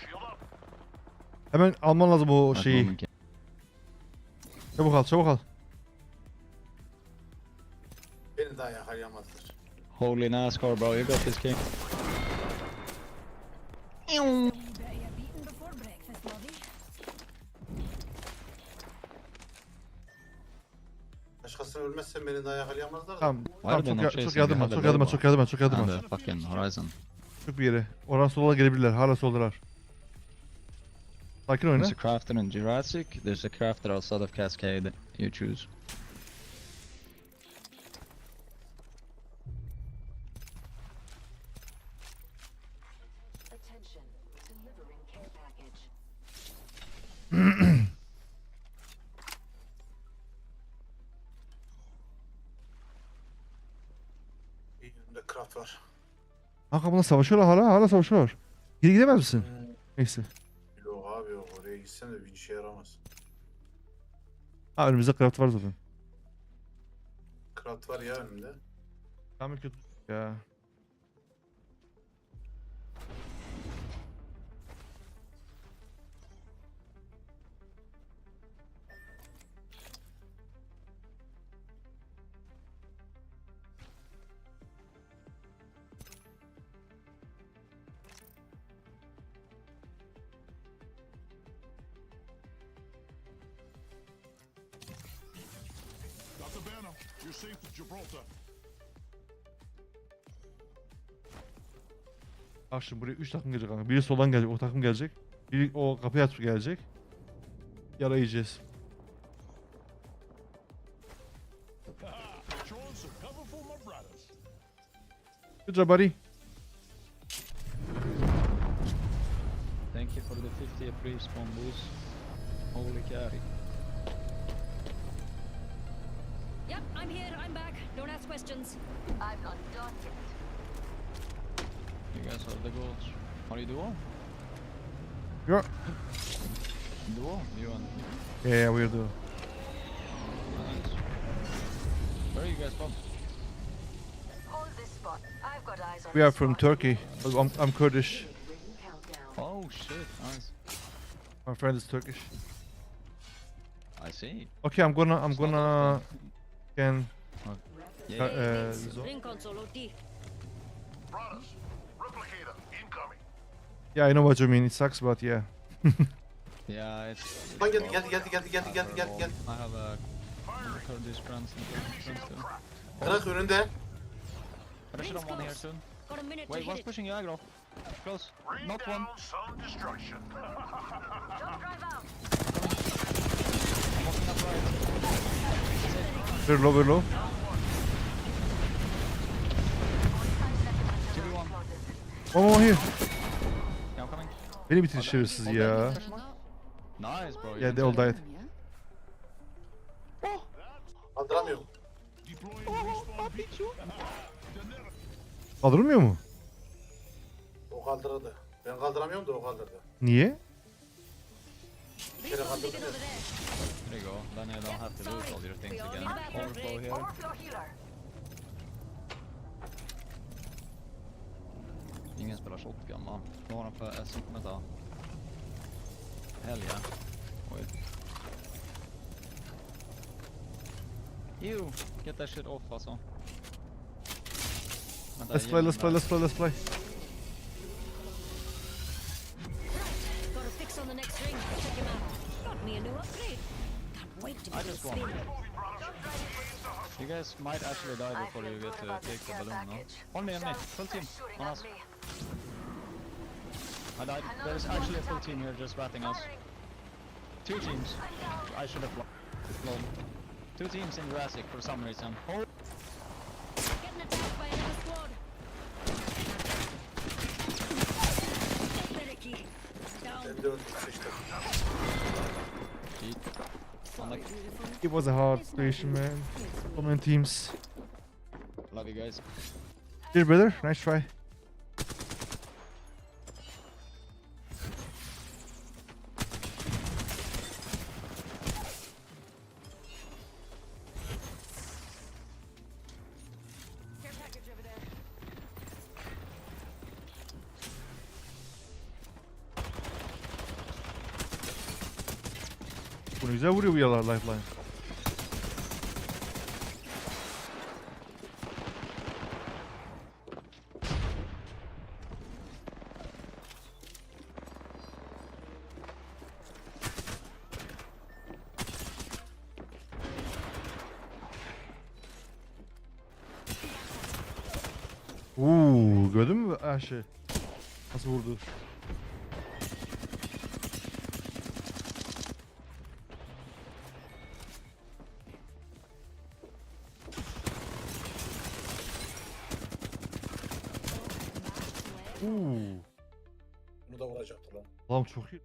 Shield up. Hemen alman lazım o şeyi. Çabuk al. Beni daha yakalayamazlar. Holy NASCAR, bro. You got this game. Başkasını ölmezsen beni daha yakalayamazlar da. Tamam. Why Tamam are they çok not yardım chasing? var. They have Çok the yardım var. low Çok yardım var. And the fucking Horizon. Çık bir yere. Oradan sola gelebilirler. Hala soldalar. Sakin oyna. There's a crafter in Jurassic. There's a crafter outside of Cascade. You choose. Attention, delivering care package. Bir önümde craft var. Kanka bunlar savaşıyorlar hala savaşıyorlar. Geri gidemez misin? Neyse. Yok abi yok, oraya gitsen de bir işe yaramaz. Ha önümüzde craft var zaten. Craft var ya önümde. Tamam kötü ya. Dr. Banner, you're safe with Gibraltar. Bak şimdi buraya 3 takım gelecek kanka. Biri soldan gelecek, o takım gelecek. Biri o kapıyı açıp gelecek. Yara yiyeceğiz. Throwing some cover for my brothers. Good job buddy. Thank you for the 50 free spawn boost. Holy carry. Yep, I'm here. I'm back. Don't ask questions. I'm not done yet. You guys are the goals. Are you duo? Yeah. Duo? You and Yeah, we're the. nice. Where are you guys from? Hold this spot. I've got eyes on We are this from spot. Turkey. I'm Kurdish. Ring countdown. Oh shit, nice. My friend is Turkish. I see. Okay, I'm gonna can Yeah. Ring console OT. Brothers, replicator incoming. yeah, I know what you mean. It sucks, but yeah. Yeah, it's. Lan geldi. I have a Kurdish friends and Turkish friends too. Kırık önünde. Pressure on one here soon. Got a minute to Wait, hit one's it. pushing you aggro. Close. Rain Knock down one. some destruction. Don't drive out. Walking up right. Very low. 2v1. One more here. Yeah, I'm coming. Beni bitir şerefsiz ya. Nice, bro. you Yeah, can they all say that. died. Kaldıramıyorum. Deploying respawn beacon. Kaldırılmıyor mu? O kaldırdı. Ben kaldıramıyorum da o kaldırdı. Niye? Bir kere kaldırdı. Here you go. Then you don't have to lose all your things again. Overflow here. Overflow healer. Ingen spelar shotgun va? Nu har han för SM på meta. Hell yeah. Oj. You, get that shit off alltså. Vänta, Let's ge play. mig den där. Let's play. Got a fix on the next ring. Check him out. Got me a new upgrade. Can't wait to I get a just spin. won. You guys might actually die before you get to take the balloon, no? On me, full team, Shooting on at us. me. I died. There's actually a full team here just ratting us. Two teams. I should have flown. Two teams in Jurassic for some reason. Oh, Getting attacked by another squad. Take the key. videonun sıçtı. It was a hard situation, man. So many teams. Love you guys. Here, brother. Nice try. Care package over there. Bunu güzel vuruyor bu yalar lifeline. Gördün mü Ayşe? Nasıl vurdu? Bunu da vuracaktı lan. Lan çok iyi.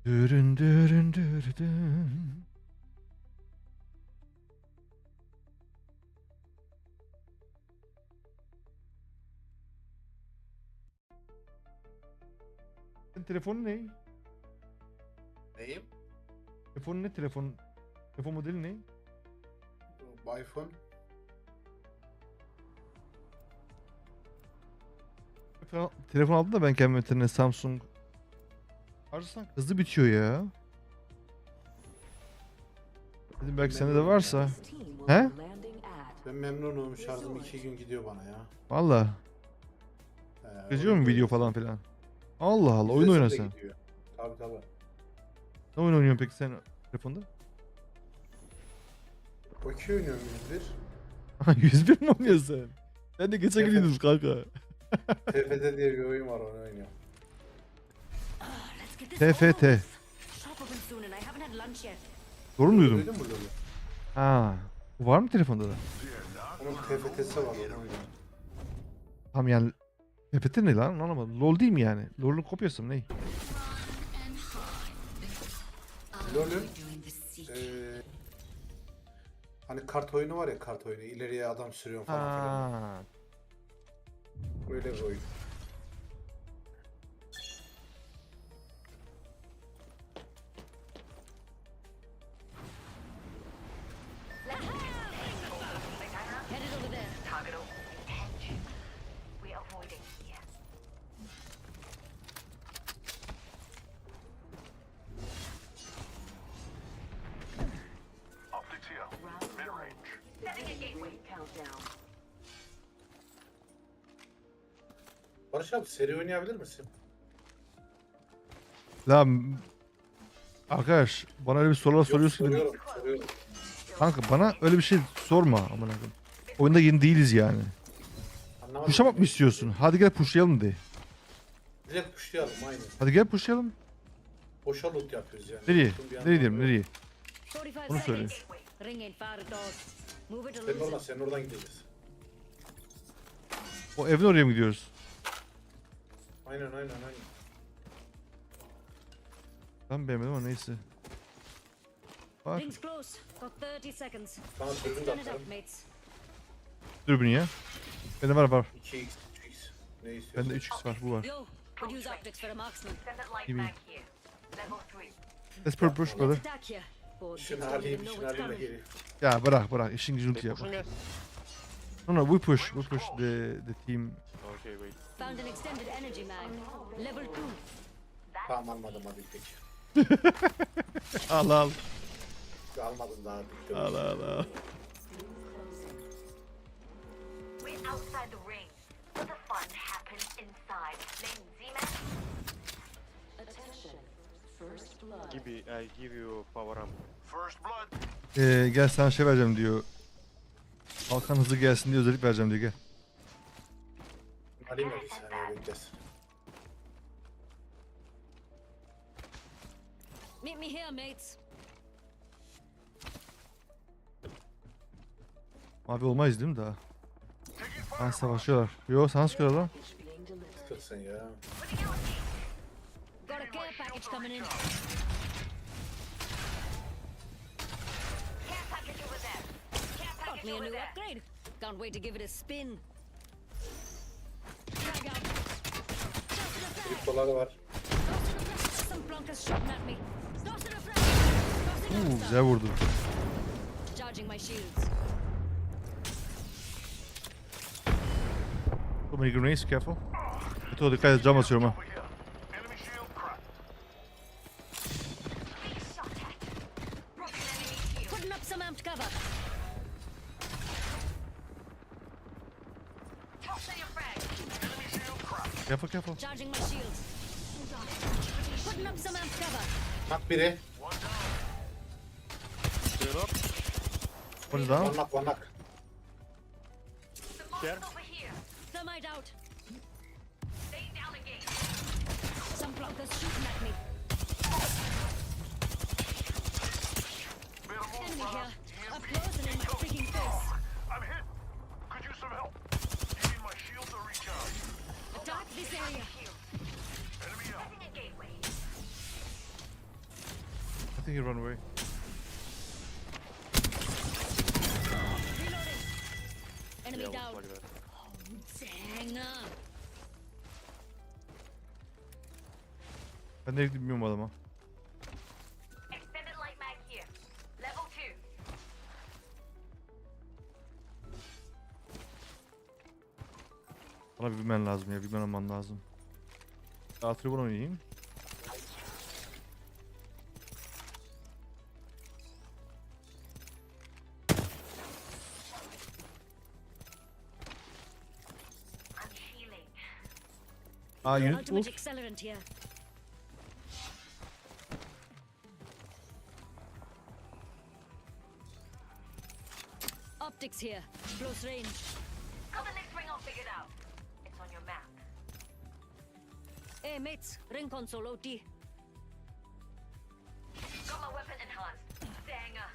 Dürün dürün dürün. Senin telefonun ne? Neyim? Telefonun ne? Telefon modeli ne? Bu iPhone. Telefon aldım da ben kendime bir tane Samsung. Harcasan hızlı bitiyor ya. Dedim belki sende de varsa. This team will He? be landing at Ben memnunum. Şarjım 2 gün gidiyor bana ya. Valla. Geziyor mu video falan filan? Allah Allah oyun oyna sen. Tabii tabii. Ne oyun oynuyorsun peki sen telefonda? Okey oynuyorum 101. 101 mi oynuyorsun sen? Ben de geçen Evet. gidiyordum kanka. TFT diye bir oyun var onu oynuyorum. Let's get this TFT. over with. Shop open soon and I haven't had lunch yet. Doğru mu duydum? Duydun mu LoL'ü? Ha. Bu var mı telefonda da? Onun TFT'si var onu oynuyorum. Tam yani TFT ne lan anlamadım. LoL değil mi yani? LoL'un kopyası mı ne? LoL'ün hani kart oyunu var ya kart oyunu. İleriye adam sürüyorsun falan filan. Ha. Böyle bir oyun. Headed over there. Target attention. We are avoiding here. Optics here. Mid-range. Setting a gateway. countdown. Barış abi seri oynayabilir misin? Lan arkadaş bana öyle bir sorular soruyorsun. ki- Soruyorum. Kanka bana öyle bir şey sorma amına koyayım. Oyunda yeni değiliz yani. Anlamadım. Pushlamak mı istiyorsun? Hadi gel pushlayalım de. Direkt pushlayalım aynen. Hadi gel pushlayalım. Boşa loot yapıyoruz yani. Nereye? Loot'un bir Nereye anlamı diyelim yok. nereye? 45 Onu söyle. seconds. Ring ain't far at all. Move it or Sen lose olmaz it. sen oradan gideceğiz. O evin oraya mı gidiyoruz? Aynen. Ben beğenmedim ama neyse. Bak Ring's close. Got 30 seconds. Sana Let's sözüm de turn it atarım. up, mates. dürbün ya. Bende var. 2x, 3x. Ne istiyorsun? Bende 3x var bu var. Yo, could use optics for a marksman. Send a light Give me. mag here. Level 3. Let's per push brother. Let's attack here. Boys Şunu don't even alayım, know şunu what's alayım da coming. geleyim. Ya bırak işin gücünü yapma. No, we push the team. Okay, wait. Found an extended energy mag. Level 2. Tamam almadım hadi peki. Al. Almadım daha bitti. Al. We're outside the ring. But the fun happens inside. Name Z-Man. Attention. First blood. I give you power up. First blood. Gel sana şey vereceğim diyor. Halkan hızlı gelsin diye özellik vereceğim diyor gel. Alayım da bir saniye beklesin. Meet me here, mates. Mavi olmayız değil mi daha? Ha savaşıyorlar. Yo sana sıkıyorlar lan. Sıkırsın ya. Got a care package coming in. Care package over there. Care Got package me a over new there. upgrade. Can't wait to give it a spin. Drag out. Kriptoları var. Some plunkers shooting at me. Toss it a flag. Güzel vurdu. Charging my shields. So many grenades, careful. Meto dikkat et, cam basıyorum ha. Over here. Enemy shield cracked. Being shot at. Broken enemy shield. Putting up some amped cover. Tossing your frag. Enemy shield cracked. Careful, careful. Charging my shields. Putting up some amped cover. Nak biri. One down. Clear up. One is down. Vanak vanak. The monster's over here. Thermite out. Laying down again. Some plunkers shooting at me. Better move, Enemy brother. here. Up close and in my freaking face. I'm hit. Could use some help. You need my shield to recharge. Attack this area. Enemy out. Setting a gateway. I think he ran away. Reloading. Enemy Yeah, down. like that. Dang. Ben de bilmiyorum adama. Extended light mag here. Level 2. Bana bir bilmen lazım ya, bilmen olman lazım. Daha tribun oynayayım. I'm healing. Unit Ultimate move. accelerant here. Optics here. Close range. Got the next ring all figured out. It's on your map. Hey mates, ring console OT. Got my weapon enhanced. Danger.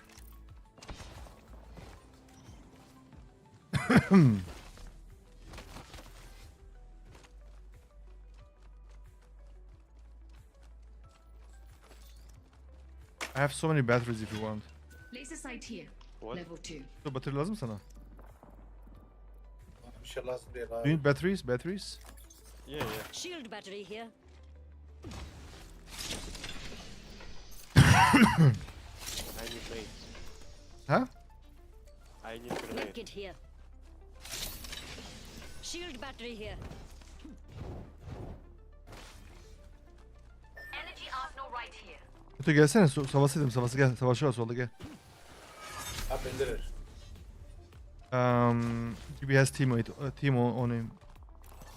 I have so many batteries if you want. Laser sight here. What? Level 2. Dur bateri lazım sana. Bana bir şey lazım değil Do you abi. need batteries? Batteries? Yeah, yeah. Shield battery here. I need mates. Huh? I need grenade. Naked here. Shield battery here. Energy arsenal right here. Meto gelsene, savaşı dedim, savaşı gel. Savaşı var solda, gel. Ha bendeler. He has teammate, team on him.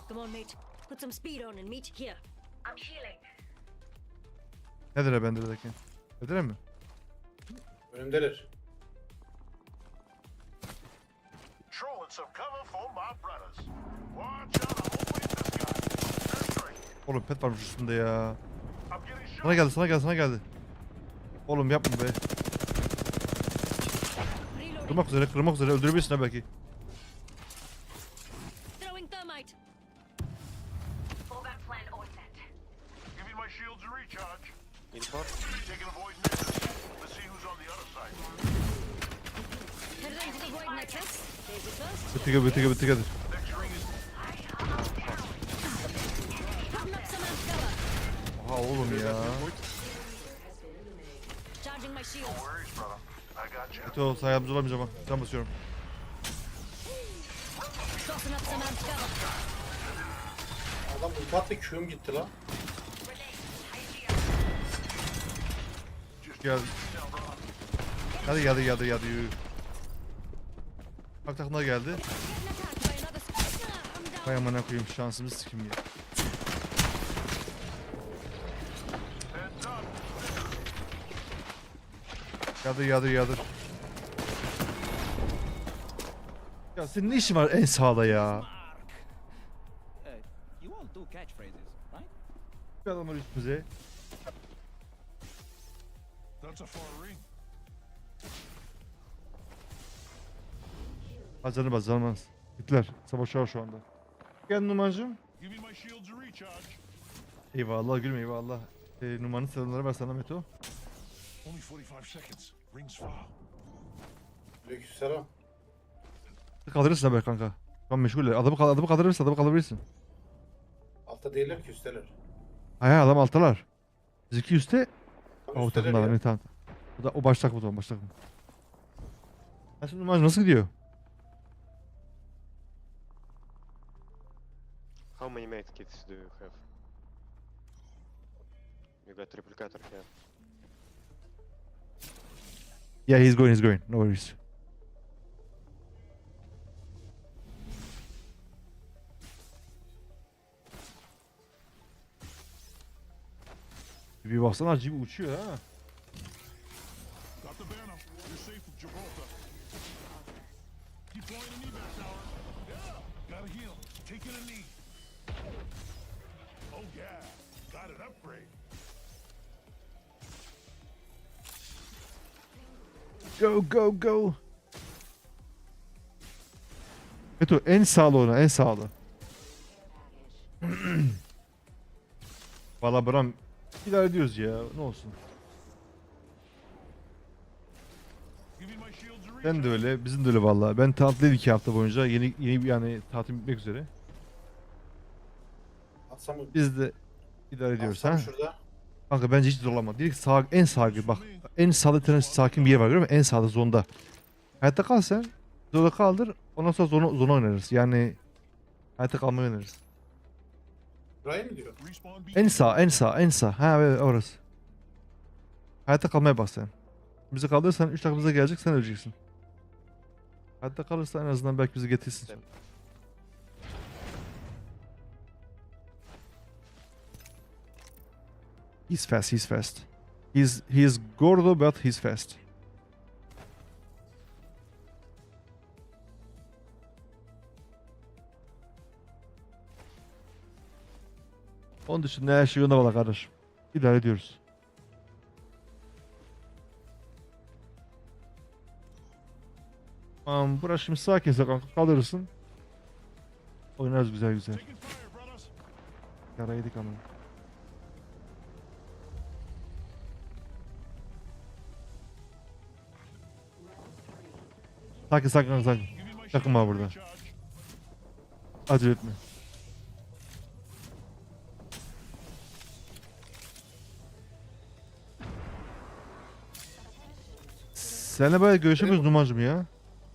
Come on mate. Put some speed on and meet here. I'm healing. Nedir bende de? Nedir mi? Önümdeler. Throwing some cover for my brothers. Watch out, I'm opening this guy. That's great. Oğlum pet varmış üstünde ya. I'm getting shot. Sana geldi, sana geldi, sana geldi. Oğlum yapma be. Reloading. Kırmak üzere, öldürebilirsin ha belki. Throwing thermite. Fallback plan all set. Give me my shields to recharge. Import. Taking a void nexus. Let's see who's on the other side. Headed into the void nexus. Save it first. Bitti kadar. Next ring is Putting up some amped cover. Oha oğlum ya. Charging my shield. no worries, brother. I got you. Meto sayamız olamayacağım ha. Can basıyorum. Tossing up some amped cover. Adam ulti attı, Q'm gitti lan. Gel. Hadi geldi yürü. Bak takımlar geldi. Getting attacked by another I'm down. Vay amına koyayım, şansımız sikim ya. Heads up. Yadır. Ya senin ne işin var en sağda ya? You all do catchphrases, right? Bir adam var üstümüze. That's a far ring. Hazırlı bazılmaz. Gittiler. Savaşıyor şu anda. Gel Numancığım. Give me my shields to recharge. Eyvallah gülüm eyvallah. Numanın selamları var sana Meto. Only 45 seconds. Rings far. Aleykümselam. Kaldırırsın haber kanka. Şu an meşgul. Adamı kaldırırsın. Altta değiller ki, üsteler. Hayır adam alttalar. Bizimki üstte. Tam O üsteler takımda adam. ya. Tamam. O baş takım o zaman baş takım. Numancığım nasıl gidiyor? How many mate kits do you have? You got replicator here. Yeah, he's going. No worries. Bir baksana acı bir uçuyor ha. Got the banner. You're safe with Gibraltar. Deploying an evac tower. Yeah. Gotta heal. Taking a knee. Oh yeah. Got an upgrade. Go. Meto en sağlı ona en sağlı. Valla Bram idare ediyoruz ya ne olsun. Give me my shields to recharge. Ben de öyle bizim de öyle valla. Ben tatilde 2 hafta boyunca yeni yani tatil bitmek üzere. Atsam mı? Biz de idare ediyoruz Atsam ha. şurada. Kanka bence hiç zorlama. Direkt sağ en sağa gir bak. En sağda bir tane sakin bir yer var görüyor musun? En sağda zonda. Hayatta kal sen. Zonda kaldır. Ondan sonra zona oynarız. Yani hayatta kalmayı oynarız. Buraya mı diyor? Respawn En sağ. Ha evet orası. Hayatta kalmaya bak sen. Bizi kaldırırsan 3 takımıza gelecek sen öleceksin. Hayatta kalırsan en azından belki bizi getirsin. sonra. He's fast. He's gordo but he's fast. Onun dışında her şey yolunda valla kardeşim. İdare ediyoruz. Burası şimdi sakinse kanka kaldırırsın. Oynarız güzel. taking fire, brothers. Yara yedik ama. Sakin. Give me my Takım var shields to burada. recharge. Acele etme. Seninle böyle görüşemiyoruz Numancım ya.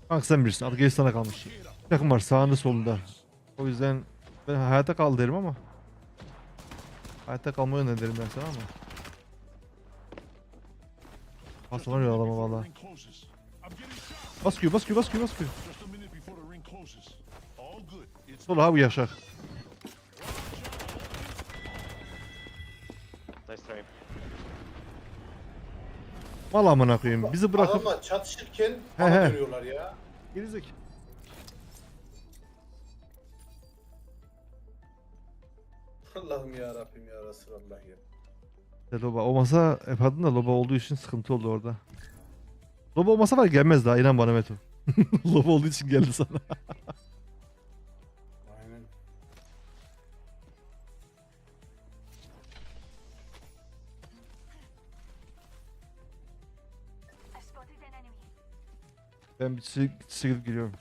Kanka sen bilirsin artık gerisi sana kalmış. Bir takım var sağında solunda. O yüzden ben hayatta kal derim ama. Hayatta kalmayı öneririm ben sana ama. Paslanıyor adama valla. Ring closes. I'm getting shot. Baskıyor. Just a minute before the ring closes. All good. It's Sol abi yaşar. Nice try. Valla amına koyayım bizi bırakıp Adamlar çatışırken He, bana he. dönüyorlar ya. gerizek. Allah'ım ya Rabbim ya Resulallah ya. Loba olmasa yapadın da Loba olduğu için sıkıntı oldu orada. Loba olmasa var ya gelmez daha inan bana Meto. Loba olduğu için geldi sana. Aynen. I spotted an enemy. Ben bir gidip geliyorum.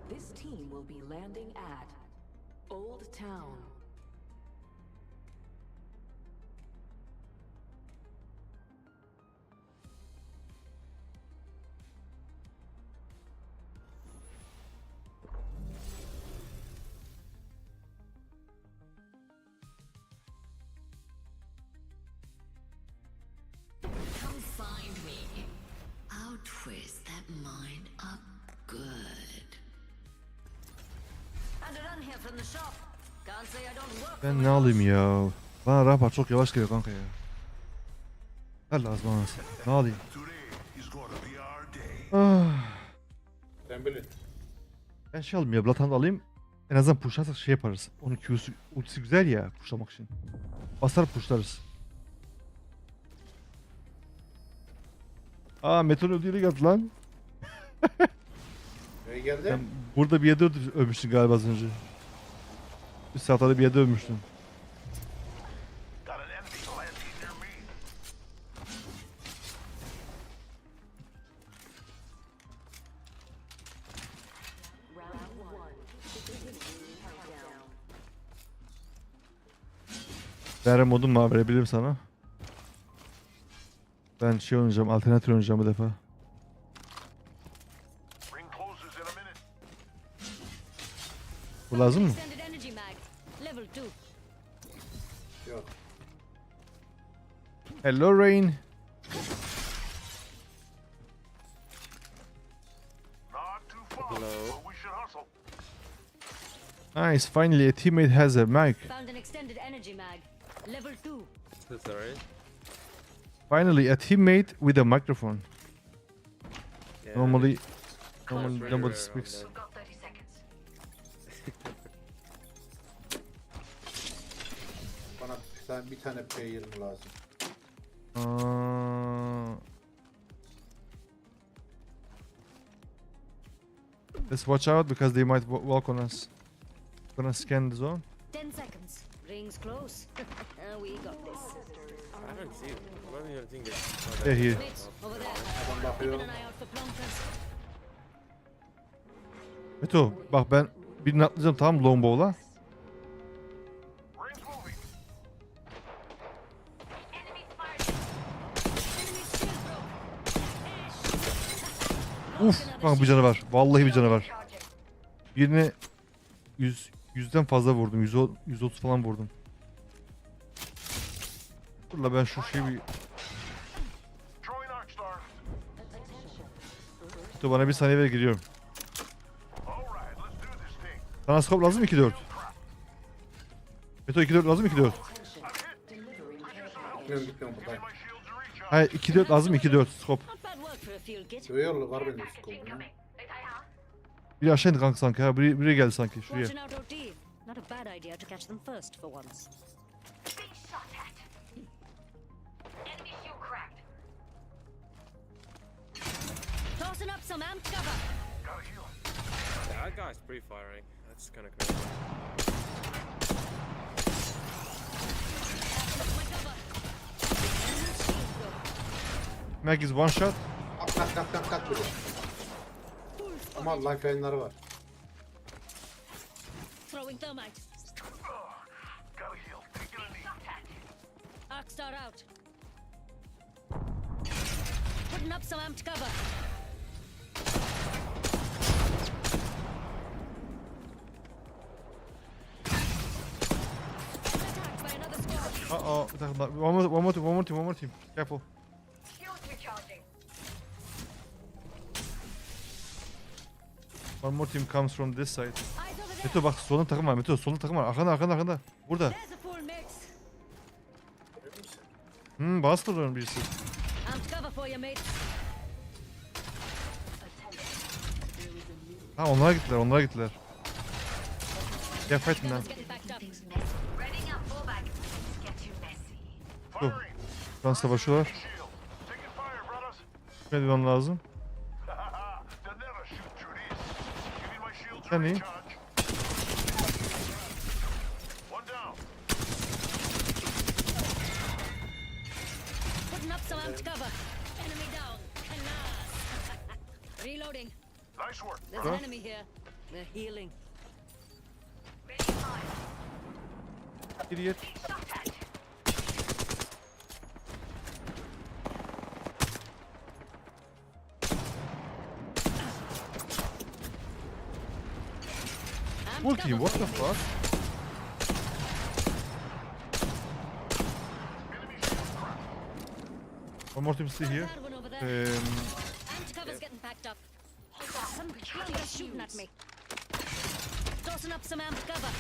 This team will be landing at Old Town. Come find from the shop. Can't say I don't work. Ben ne alayım ya? Bana Rampart çok yavaş geliyor kanka ya. Ver lazım bana. Ne alayım? Today is gonna be our day. Sen bilin. Ben şey alayım ya. Bloodhound alayım. En azından pushlarsak şey yaparız. Onun Q'su, ultisi güzel ya pushlamak için. Basar pushlarız. Aa Meteor ödülü geldi lan. Nereye geldi? Sen burada bir yerde ölmüştün galiba az önce. Üst safhada bir yerde ölmüştün. Got an enemy landing near me. Round 1. Beginning countdown. Değer modum var verebilirim sana. Ben şey oynayacağım, alternatif oynayacağım bu defa. Ring closes in a minute. Bu lazım mı? Extended energy mag. Level 2. Yok. Hello Rain. Not too far, Hello. but we should hustle. Nice, finally a teammate has a mic. Found an extended energy mag. Level 2. Sorry. Finally a teammate with a microphone. Yeah, Normally very nobody rare speaks. on We've got 30 seconds. Bana bir tane P20 lazım. Let's watch out because they might walk on us. Gonna scan the zone. 10 seconds. Rings close. We got this. I haven't seen it. I don't even think it's... They're here. Mates, over there. Adam Keeping bakıyor. an eye out for plonkers. Meto bak ben birini atlayacağım tamam longbow'la. Ring's moving. Enemy fired. Enemy shield broke. Uf kanka bir canı var. Vallahi bir canı var. Charging. Birine 100'den fazla vurdum. 130 falan vurdum. Dur la ben şu şeyi bir... Throwing Arcstar. Meto bana bir saniye ver giriyorum. All right, let's do this thing. Sana scope lazım 2-4. Meto 2-4 lazım 2-4. Gitmiyorum buradan. My shields are recharged. Hayır 2-4 lazım 2-4 scope. Not bad work for a field kit. Duyuyorlar var benim skolum ya. Incoming. Biri aşağı indi kanka sanki ha. Biri geldi sanki şuraya. Watching out OT. Not a bad idea to catch them first for once. Being shot at. Enemy shield cracked. Tossing up some amp cover. Gotta heal. Yeah, that guy's pre-firing. That's kind of crazy. That's my cover. Enemy shield broke. Mag is one shot. Kalk böyle. Ama lifeline'ları var. Throwing thermite. Gotta heal. Taking a knee. Arc star out. Putting up some amped cover. Attacked by another squad. Uh-oh. Bir dakika, one more team. Careful. Shields recharging. One more team comes from this side. Eyes over there. Meto bak solunda takım var. Meto solunda takım var. Arkanda. Burada. There's a full mix. Bastırıyorum birisi. Amped cover for you, mates. Ha onlara gittiler. Gel fight now. Cover's getting backed up. Readying up fallback. Let's get too messy. Dur. Şu an savaşıyorlar. Shield. Taking fire, brothers. Medvan lazım. They'll never shoot through this. Giving my shields a Sen iyi. recharge. One down. Putting up some amped cover. Enemy down. Nice. Reloading. Nice work. There's an enemy here. They're healing. Ready to fire. Idiot. Shot at. Amped Full cover team, what for the you, fuck? One more team still mates. here. Bad one over there. Um, Amped cover's getting packed up. Some plunder's shooting at me. Tossing up some amped cover.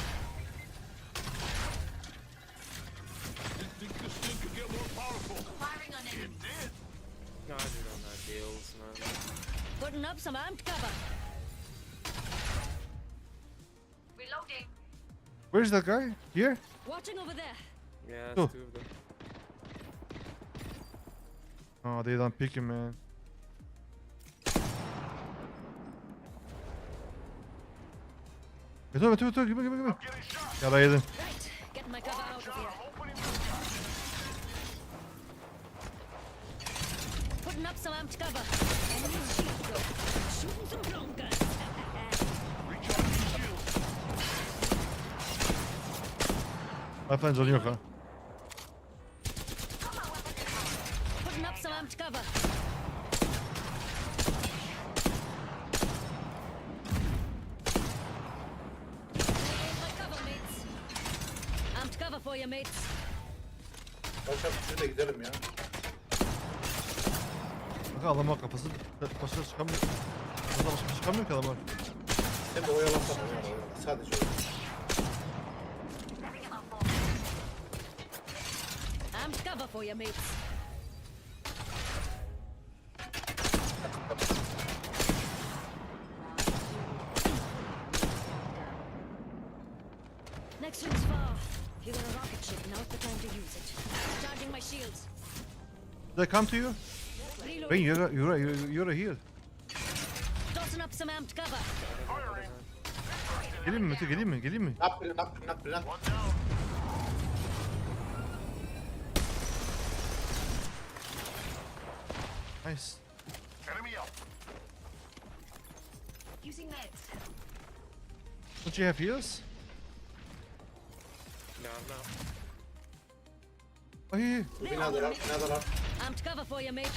Think this thing could get more powerful? Firing on enemy. It did. No, I do not have deals, man. Putting up some amped cover. Reloading. Where's that guy? Here? Watching over there. Yeah, Oh. it's two of them. Oh, they don't pick him, man. Götür, götür, götür. Gibi, gibi, gibi. I'm getting shot. Yara yedin. Right. Getting my cover out of here. Opening this guy. Putting up some amped cover. Enemy shield broke. Shooting some drone guns. Recharging shields. Zaten canı yok ha. Putting up some amped cover. My cover, mates. Amped cover for you, mates. Başka bir şurada gidelim ya. Bak adamın kafası başka çıkamıyor. Başka başka çıkamıyor ki adamlar. Sen de oyalasana oyala. Sadece oyala. Setting him up for Amped cover for you, mates. Next ring's far. You got a rocket ship, now's the time to use it. Charging my shields. They come to you? Ben Reloading. you're here. Tossing up some amped cover. Firing. Geleyim mi Mete, geleyim mi? Geleyim mi? Nak biri, nak biri, nak biri, nak. One down. Nice. Enemy up. using meds. Don't you have heals? No, no. Oh, here. Bu binadalar, binadalar. Amped cover for you, mates.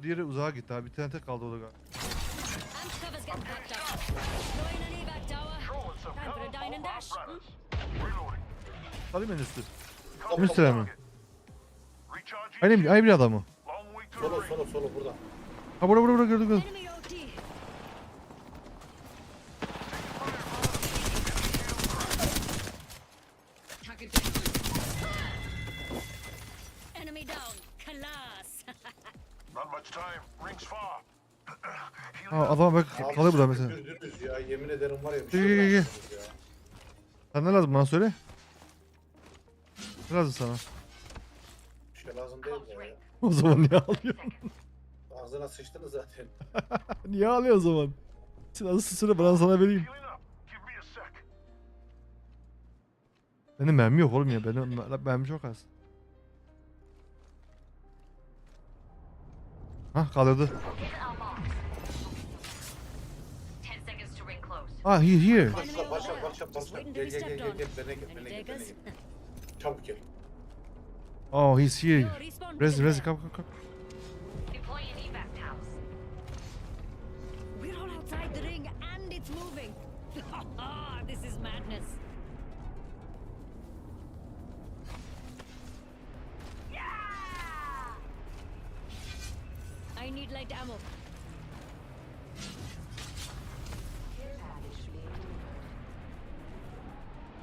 Diğeri uzağa gitti abi. Bir tane tek kaldı o da galiba. Amped cover's getting packed up. Throwing an evac tower. Throwing some Time for cover a for dine and my dash. brothers. Reloading. Alayım en üstü. Cover En üstüne mi? Recharging Aynı, shields. aynı bir adamı. Long way to the Solo, ring. solo, solo burada. Ha burada gördüm gördüm. Enemy OT. Target down. Enemy down. Class. Not much time. Ring's far. Ha adam bak kalıyor burada mesela. Gördünüz ya, yemin ederim var ya. Bir Gel, şey gel, gel. yapmışsınız ya. Sen ne lazım bana söyle. Ne lazım sana? Bir şey lazım değil ya. O zaman niye ağlıyorsun? Ağzına sıçtınız zaten. Niye ağlıyor o zaman? Sen nasıl söyle bana sana vereyim. Healing up. Give me a sec. Benim mermi yok oğlum ya. Benim mermi çok az. Hah kaldırdı. Get our box. 10 seconds to ring close. Ah here. Başla, başla, başla, Just başla. waiting to Gel, be gel, stepped gel, on. gel. Bana gel, Any bana gel, bana takers? gel. Çabuk gel. Oh he's here. Yo, respawn Rez point Rez there. kalk kalk kalk. Deploying evac towers. We're all outside the ring and it's moving. This is madness. Yeah! I need light ammo.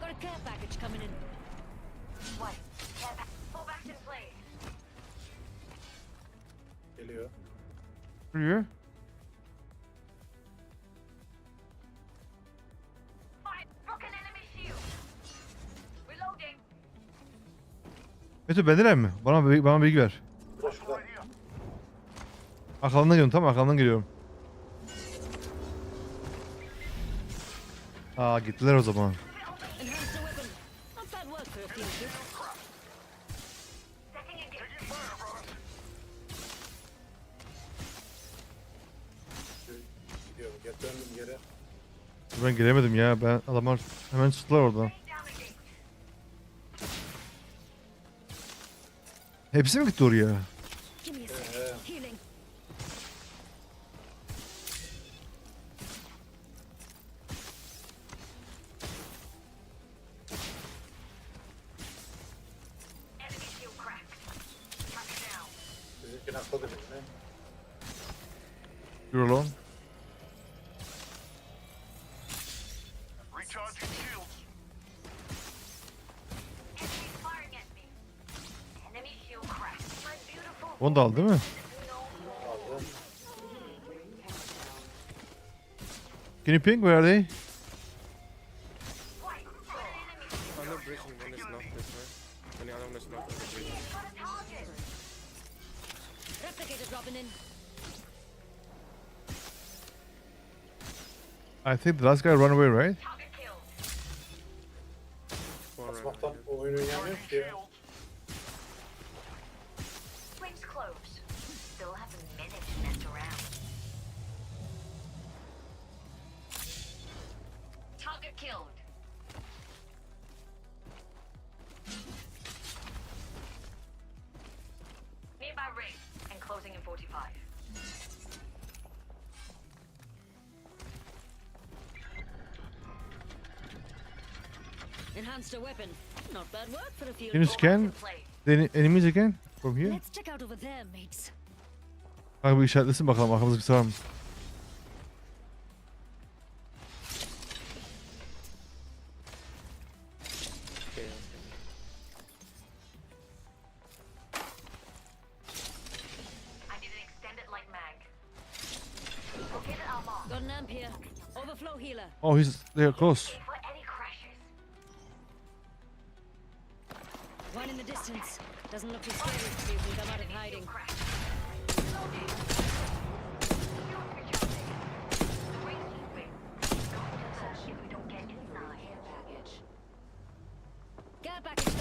Got a care package coming in. What? Full back in play. Geliyor. Here. Fire! Broken enemy shield. Reloading. Mete bendiler mi? Bana bilgi ver. Bura şurada. Right here. Arkamdan geliyorum tamam arkamdan geliyorum. Aa gittiler o zaman. Enhance the weapon. Not bad work for a clean ship. Setting engage. Taking fire, brothers. Gidiyor. Gel döndüm yere. Ben gelemedim ya. Adamlar hemen çıktılar oradan. Down the gate. Hepsi mi gitti oraya? Give me a sec. Healing. Enemy shield cracked. Touch down. Bizimkini atladı birine. You're alone. Recharging shields. Enemies firing at me. Enemy shield cracked. My beautiful. Onu da aldı değil mi? Can you ping? Where are they? On the bridge and one is knocked this way. And the other one is knocked on the bridge. Replicator dropping in. I think the last guy run away, right? One round. Basmaktan o oyunu oynayamıyorum ki ya. Rings closed. Still have a minute to mess around. Target killed. Nearby ring and closing in 45. Enhanced a weapon. Not bad work for a field. Can you scan the enemies again from here? Let's check out over there, mates. Kanka bir işaretlesin bakalım arkamızda bir var mı? Okay, I need an extended light mag. Located armor. Got an amp here. Overflow healer. Oh, they're close. For any crashes. One in the distance. Doesn't look too scary if you can come out of hiding. Care package.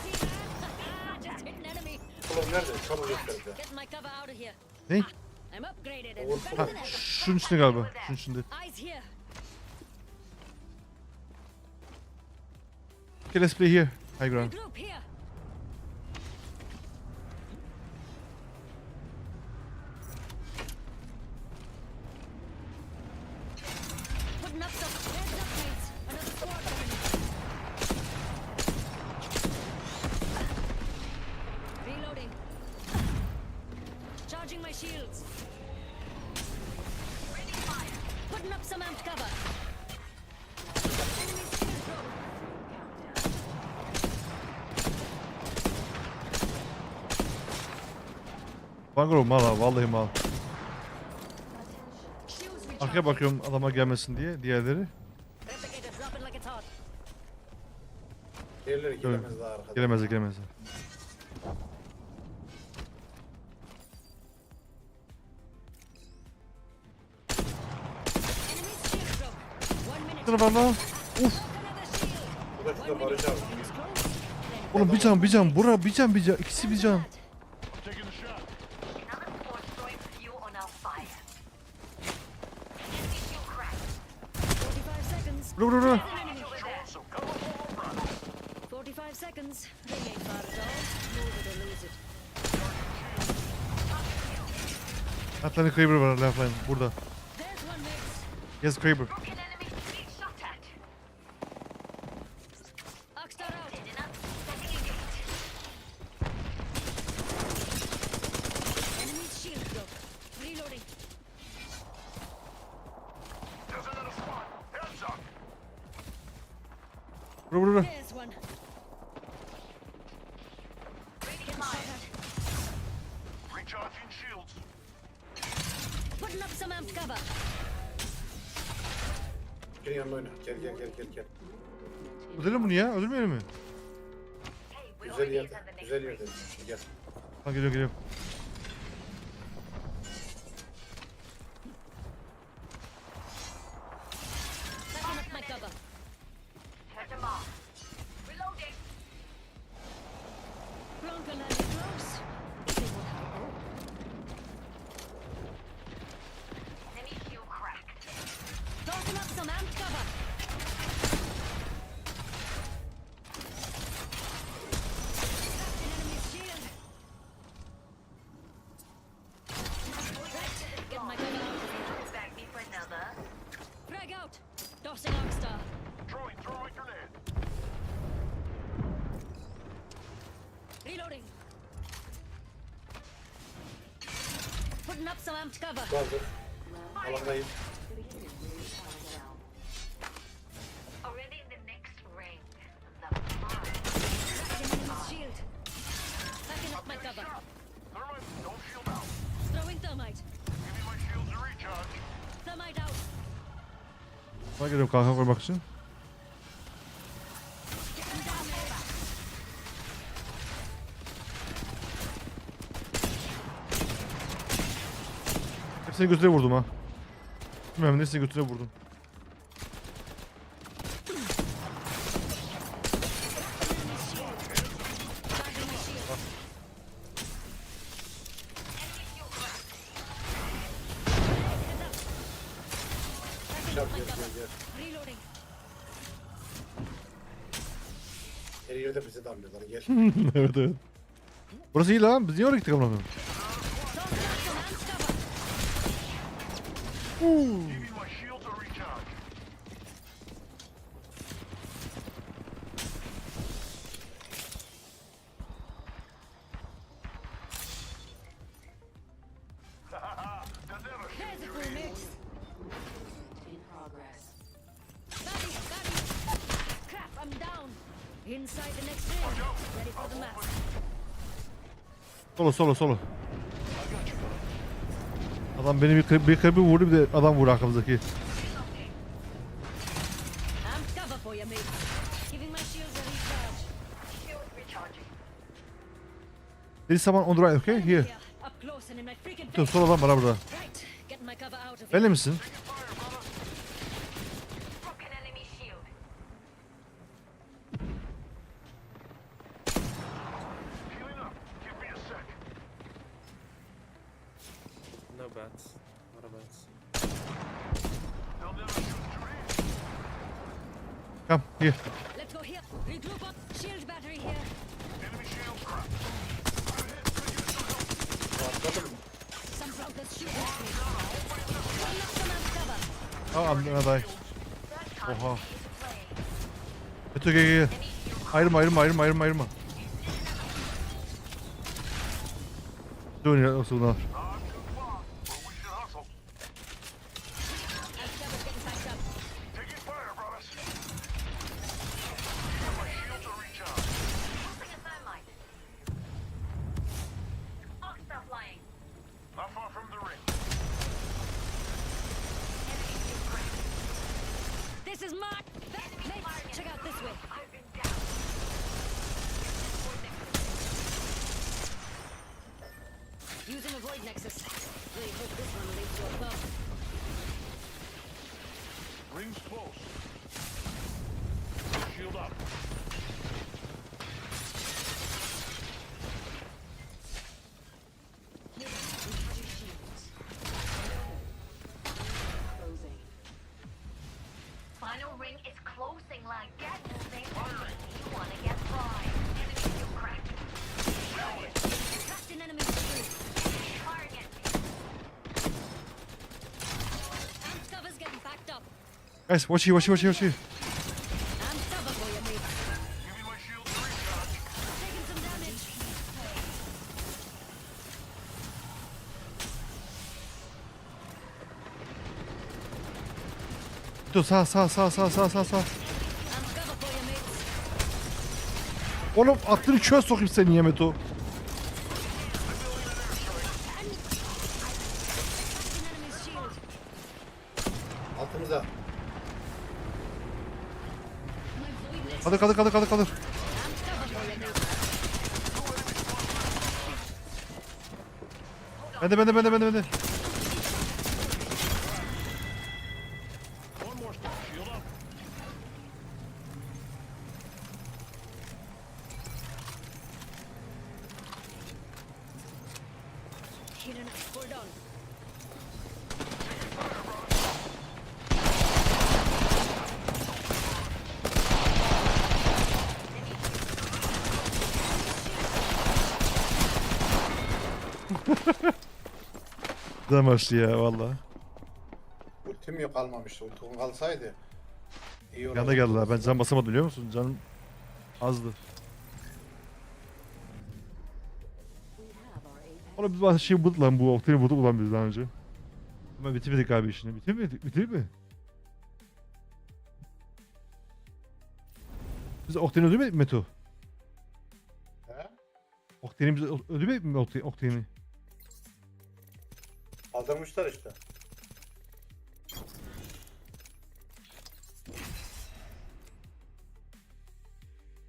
See that? Just hit an enemy. Oğlum nerede? Çabuk göster bize. Get my cover out of here. Ne? I'm upgraded and better Ha, than ever. şunun içinde galiba. Şunun içinde. Eyes here. Okay, let's play here. High ground. Group here. Putting up some heads up, mates. Another squad coming. Reloading. Charging my shields. Ready fire. Putting up some amped cover. Enemy shield broke. Bangro mal ha, vallahi mal. Shields Arkaya recharged. bakıyorum adama gelmesin diye diğerleri. Replicator dropping like it's hot. Diğerleri gelemez daha arkada. Gelemezler. Enemy shield broke. 1 minute. Dur var lan. Another shield. Bu da şurada Barış abi. Oğlum bir can. Bura bir can. İkisi bir can. Taking a shot. Another squad throwing fuel on our fire. Enemy shield cracked. 45 seconds. Bura. Enemy. Throwing some cover for my brothers. 45 seconds. They ain't far at all. Move it or lose it. Hatta bir Kraber var left line. Burada. There's one mate. Yes Kraber. Broken enemy being shot at. Oxstar out. Ending up setting a gate. Enemy's shield broke. Reloading. There's another squad. Heads up. Bura. There's one. Getting shot at. Recharging shields. Putting up some amped cover. Gel yanına oyna. Gel. Öldürelim bunu ya. Öldürmeyelim mi? Hey, we Güzel already yerde. have the next Güzel ring. yerde. Gel. Ha geliyor. Backing up my cover. Head them off. Reloading. Bronco landing close. If they will have a go. Enemy shield cracked. Tossing up some amped cover. Cracked an enemy's shield. Right. Get my cover out of here. Bag me for another. Frag out. Tossing Oxstar. Throwing grenade. Reloading. Putting up some amped cover. Hazır. Alandayım. Already in the next ring. The fun. Enemy's shield. Backing up my cover. Thermite, don't shield out. Throwing thermite. Giving my shields a recharge. Thermite out. Bana geliyorum kalkan koymak için. Hepsini götüre vurdum ha. Bilmem nesini götüre vurdum. Reloading. Her yerde bizi darlıyorlar gel. Evet evet. Burası iyi lan. Biz niye oraya gittik amına koyayım? Giving my shields a recharge. There's a full mix. In progress. Got it. Crap, I'm down. Inside the next ring. Ready for the match. Solo. Adam beni bir krebi vurdu, bir de adam vurdu arkamızdaki. I'm cover for you, mate. Giving my shields a recharge. Shield recharging. There is someone on the right, okay? Here. Yeah, up close and in my freaking Dur, face. sol adam var burada. Right, getting my cover out of here. Benle misin? Broken enemy shield. Healing up. Give me a sec. No bats. Not a bats. They'll never shoot through here. Come, here. Let's go here. Regroup up. Shield battery here. Enemy shields cracked. Some progress shooting at me. One knock from out cover. Aa aday. Oha. Beto gel. Ayırma. Dur ya o sonra. Not too far, but we should hustle. Out cover's getting packed up. Taking fire, brothers. My shields are recharged. Tossing a thermite. Oxstar flying. Not far from the ring. Enemy shield cracked. This is my... Mate, check out this way. I've been down. Using a void nexus. Really hope this one leads to a bump. Ring's close. Shield up. Closing. Final ring is closing like get moving. You wanna get fried. Enemy shield cracked. Trapped in enemy shield. Firing at me. Amp cover's getting packed up. Guys, watch here. Amp cover for you, mate. Giving my shields a recharge. Taking some damage. Beto sağ. Amp cover for you, mate. Oğlum attığını köye sokayım seni ya Meto. Trapped in enemy's shield. Altımıza. My void nexus. Kaldır. Amp cover for you, mate. Bende. One more step. Shield up. Healing up. Hold on. Güzel maçtı ya valla. Ultim yok kalmamıştı. Ultim kalsaydı. İyi olurdu. Yanına geldiler. Ben can basamadım biliyor musun? Canım azdı. We have our apex. Oğlum biz şey bulduk lan bu oktayı bulduk ulan biz daha önce. Ama bitirmedik abi işini. Bitirmedik. Bitir mi? Biz Okten'i öldürmedik mi Meto? He? Okten'i biz öldürmedik mi Okten'i? Kaldırmışlar işte.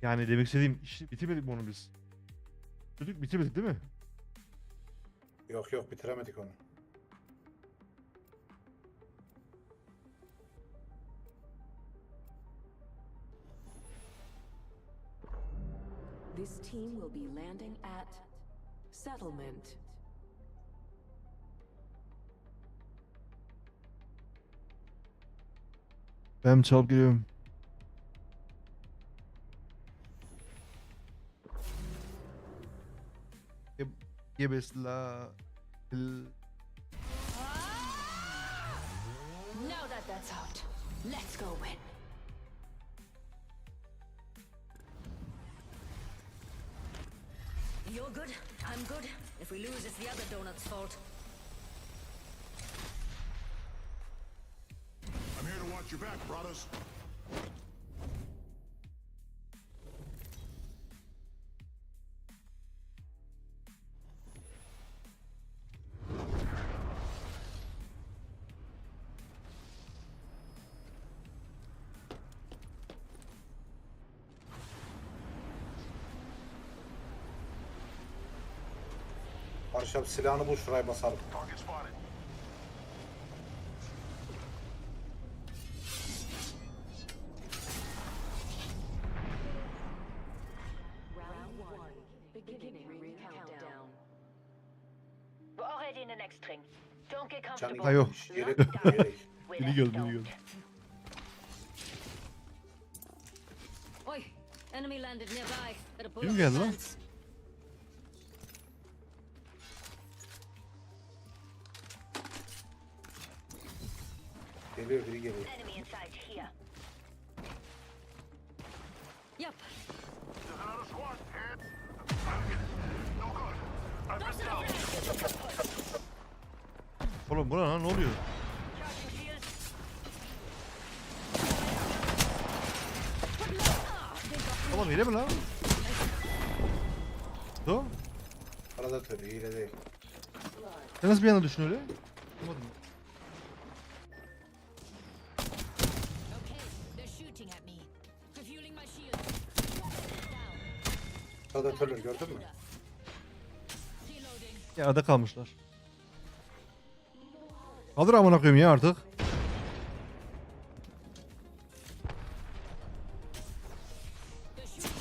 Yani demek istediğim işi bitirmedik mi onu biz? Bitirmedik değil mi? Yok yok bitiremedik onu. This team will be landing at settlement. Ben çalıp geliyorum. Gebesla. Now that that's out, let's go win. You're good, I'm good. If we lose, it's the other donut's fault. I'm here to watch your back, brothers. Barış abi silahını bul şuraya basalım. Target spotted. Round one, beginning ring countdown. We're already in the next ring. Don't get Canı comfortable. Ayo. Yere, Knock yere. down. We're Biri left geldi, biri don't. geldi. Oi, enemy landed nearby. Better pull Kim up geldi your lan? pants. Geliyor biri geliyor. Enemy inside here. Yep. There's another squad. Hit. No good. I've been down. Oğlum bu ne lan, ne oluyor? Charging shields. Oğlum hile mi lan? Do? Arada tabii hile değil. Sen nasıl bir yana düşün öyle? Anlamadım. Okay, they're shooting at me. Refueling my shield. Predatörler gördün mü? Reloading. Ya arada kalmışlar. Kaldır amına koyayım ya artık. They're shooting.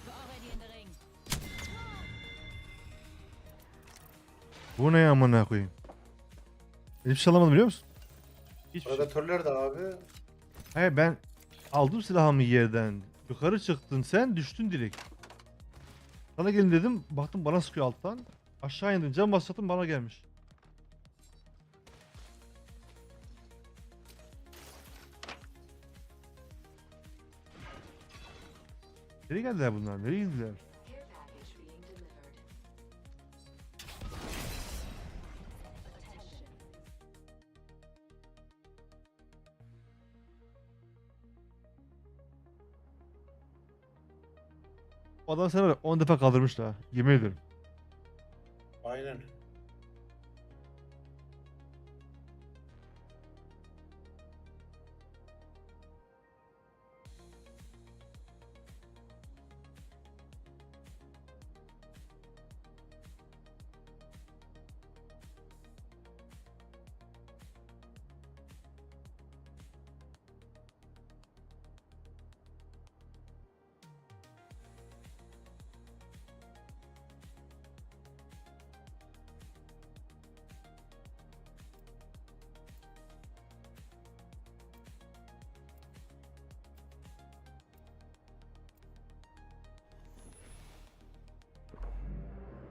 We're already in the ring. Bu ne amına koyayım? Hiçbir şey alamadım biliyor musun? Hiçbir şey. Predatörler de abi. He ben aldım silahımı yerden. Yukarı çıktın sen, düştün direkt. Sana gelin dedim, baktım bana sıkıyor alttan. Aşağı indim, cam basacaktım, bana gelmiş. Nereye geldiler bunlar? Nereye gidiler? Care package being delivered. Attention. O adam seni 10 defa kaldırmış da. Yemin ederim. Aynen.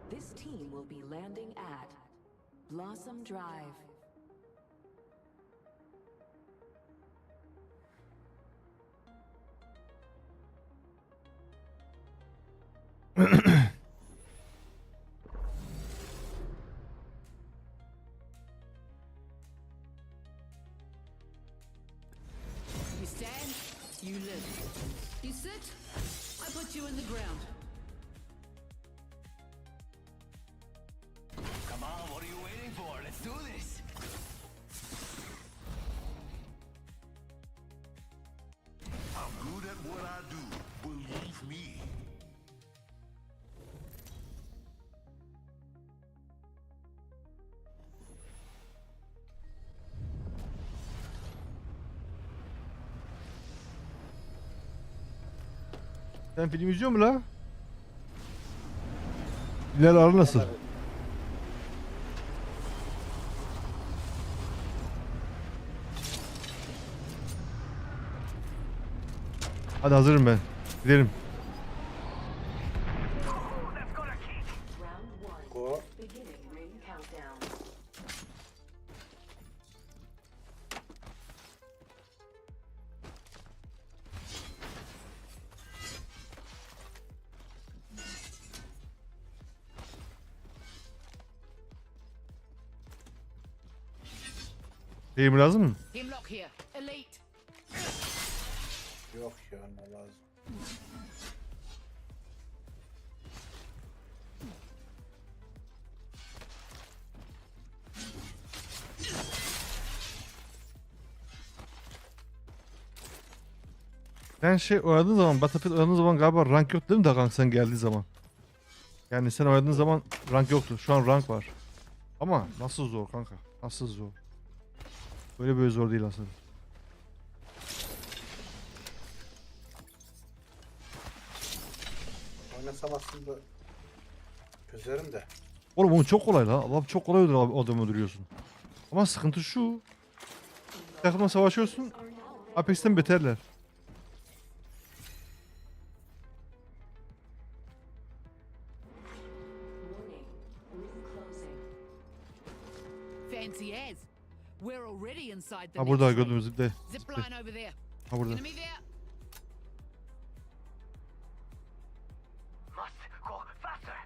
This team will be landing at Blossom Drive. You sit, I put you in the ground. Come on, what are you waiting for? Let's do this. I'm good at what I do. Believe me. Sen film izliyor mu la? Bilal arı nasıl? Hadi hazırım ben. Gidelim. Round 1. Go. Beginning ring countdown. Deyim lazım mı? Hemlock here. Elite. Yok ya ne lazım. Sen şey oynadığın zaman, Battlefield oynadığın zaman galiba rank yok değil mi Dagan sen geldiği zaman? Yani sen oynadığın zaman rank yoktu. Şu an rank var. Ama nasıl zor kanka? Nasıl zor? Böyle zor değil aslında. Oynasam aslında çözerim de. Oğlum onu çok kolay la. Allah'ım çok kolay adamı öldürüyorsun. Ama sıkıntı şu. Takımla savaşıyorsun. Apex'ten beterler. Warning. Ring closing. Fancy as. We're already inside the Ha burada next ring. gördüğümüz zipte. Zip line over there. Ha burada. Enemy there. Must go faster.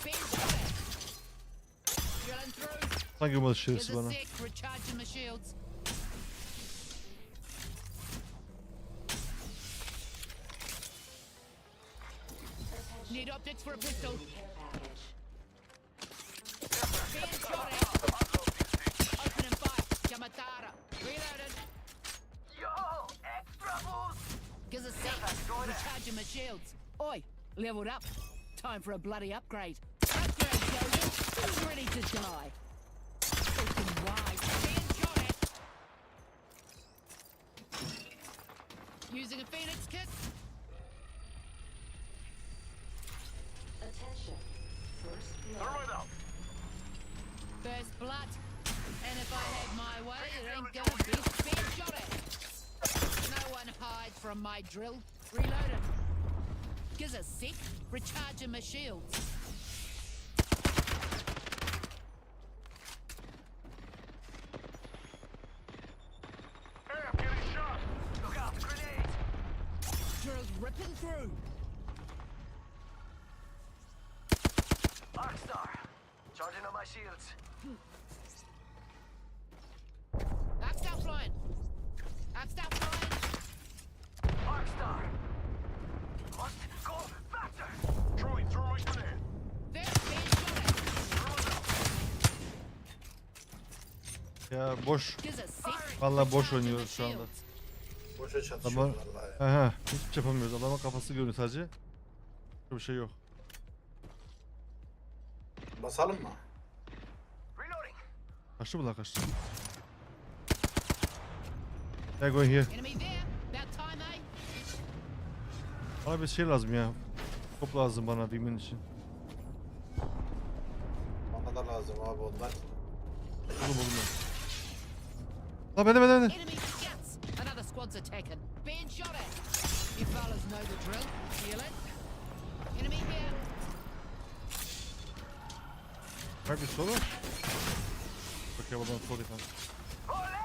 Bend shot it. Drilling through. Sanki olmadı Here's şerefsiz a bana. sec. Recharging my shields. Need optics for a pistol. Care package. Bend shot it. Opening fire. Yamatara. Reloaded. Yo, extra boost. Gives a sec. Recharging my shields. Oi, leveled up. Time for a bloody upgrade. Upgrade, soldier. Who's ready to die? Open wide. Bend shot it. Using a Phoenix kit. Attention. First blood. Thermite out. First blood. And if I had my way, it ain't gonna be bend shot it. No one hides from my drill. Reloaded. Gives a sec. Recharging my shields. Hey, I'm getting shot. Look out, grenade. Drill's ripping through. Arcstar. Charging on my shields. Arcstar flying. Arcstar flying. Arcstar. Must go faster. Throwing thermite grenade. There's bend shot it. Ya boş. Gives a sec. Vallahi boş Recharging my oynuyoruz şu anda. shields. Boşa Ama çatışıyoruz vallahi. aha hiçbir şey yapamıyoruz. Adamın kafası görünüyor sadece. Bir şey yok. Basalım mı? Reloading. Kaçtı mı lan kaçtı? Yeah, going here. Enemy there. About time, eh? Bana bir şey lazım ya. Top lazım bana bimin için. Bana da lazım abi onlar. Oğlum. La bende. Enemy scouts. Another squad's attacking. Bend shot it. You fellas know the drill. Feel it? Enemy here. Var bir soru. Okey buradan sol defans. Olé!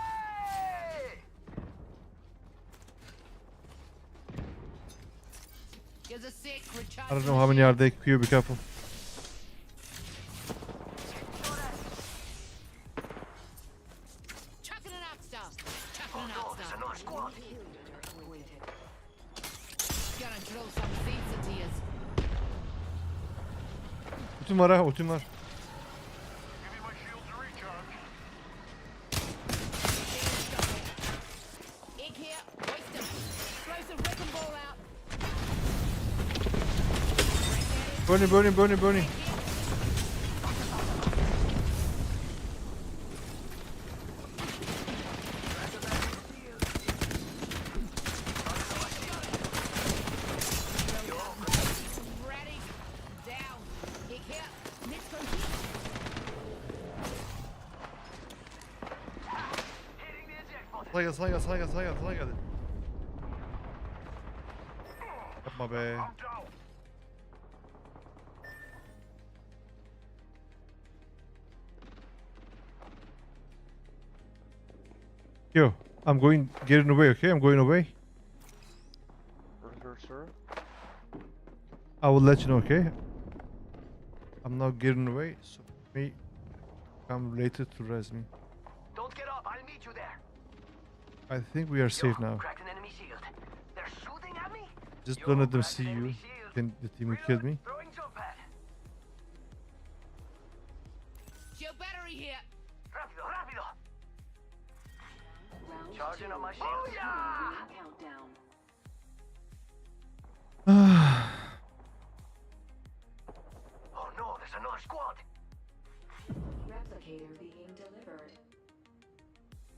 Gives a sec. I Recharging don't know my how many shields. are they? Q, be careful. squad. Gonna drill some seeds into yous. Ultim var ha, ultim var. Give me my shield to recharge. Egg here, waste him. Explosive wrecking ball out. Burning. Ready. Down. Egg here. Let's go here. Hitting the eject button. Sana geldi. Yapma be. I'm down. Yo, I'm getting away, okay? I'm going away. Sir? I will let you know, okay? I'm now getting away, so may come later to res me. Don't get up. I'll meet you there. I think we are safe now. Cracked an enemy shield. They're shooting at me. Just don't let them see you. Then the team will kill me. Throwing jump pad. Shield battery here. Rápido, rápido. Round Charging 2. on my shield. Oh yeah! Countdown. Oh no, there's another squad. Replicator being delivered.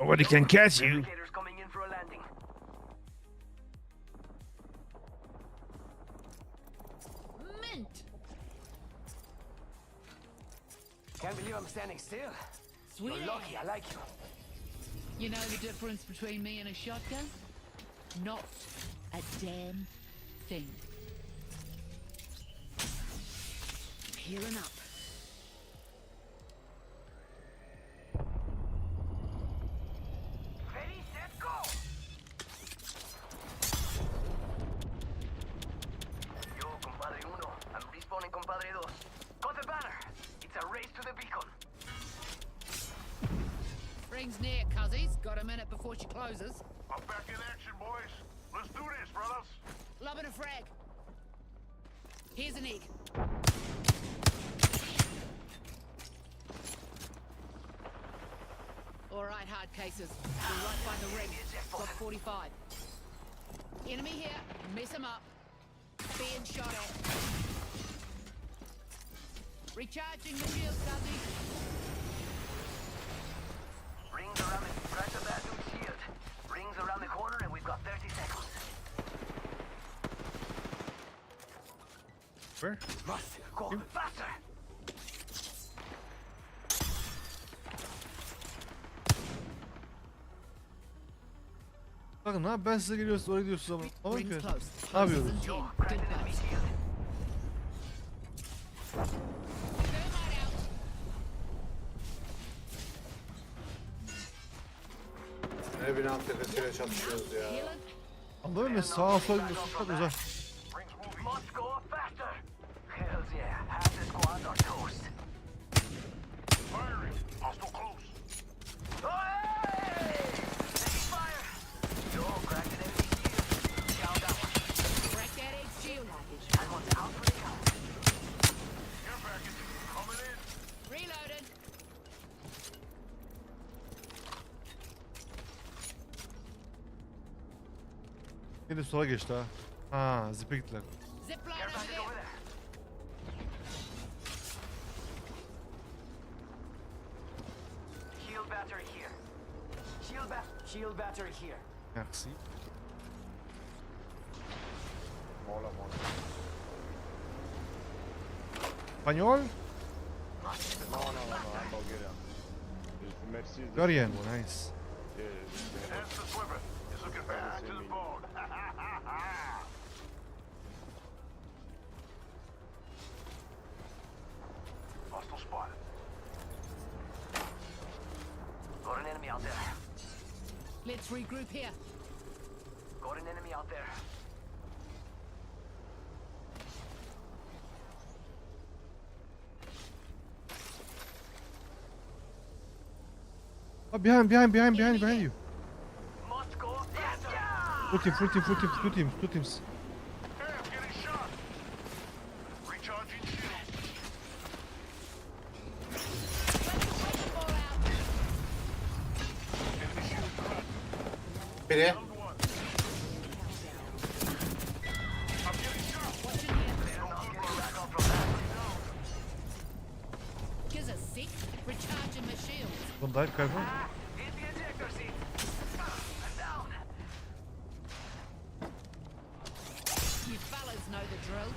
Nobody can catch you. Replicators coming in for a landing. Mint. Can't believe I'm standing still. Sweet. You're lucky. I like you. You know the difference between me and a shotgun? Not a damn thing. Healing up. Ready, set, go. Yo, compadre uno. I'm respawning compadre dos. Got the banner. It's a race to the beacon. Ring's near, cuzzies. Got a minute before she closes. I'm back in action, boys. Let's do this, brothers. Lobbing a frag. Here's an egg. All right, hard cases. We're right by the ring. Got 45. Enemy here. Mess him up. Being shot at. Recharging the shield, cuzzy. Rings around the crack the bad dude's shield. Rings around the corner and we've got 30 seconds. Where? Must go faster. Bakın ha, ben size geliyorsunuz, oraya gidiyorsunuz ama. Ama Rings ki. close. Ne yapıyoruz? Close as in 10. Cracked Good an enemy buzz. shield. Thermite out. Ne binanın tepesiyle çatışıyoruz ya. Healing. Anladın mı? Sağa sola gidiyorsun, çok uzak. Rings moving. Must go faster. Hells yeah. Half the squad are toast. Firing. Hostile close. Hey! Taking fire. Yo, cracked an enemy shield. Down that one. Crack that egg shield. That one's out for the count. Care package. Coming in. Reloading. Bir de sola geçti ha. Ha, zip'e gittiler. Zipline Care over package there. over there. Shield battery here. Shield battery here. Merci. Spanyol? Korean, nice. That's the sliver. It's looking bad to the bone. Hostile spotted. Got an enemy out there. Let's regroup here. Got an enemy out there. Oh, behind you. Must go faster. Full team, full team, full team, two teams, two teams. Hey, I'm getting shot. Recharging shield. Enemy shield cracked. Biri. Downed one. I'm getting shot. Gives a sec. Recharging my shields. Don't die, careful. In the ejector seat. I'm down. You fellas know the drill.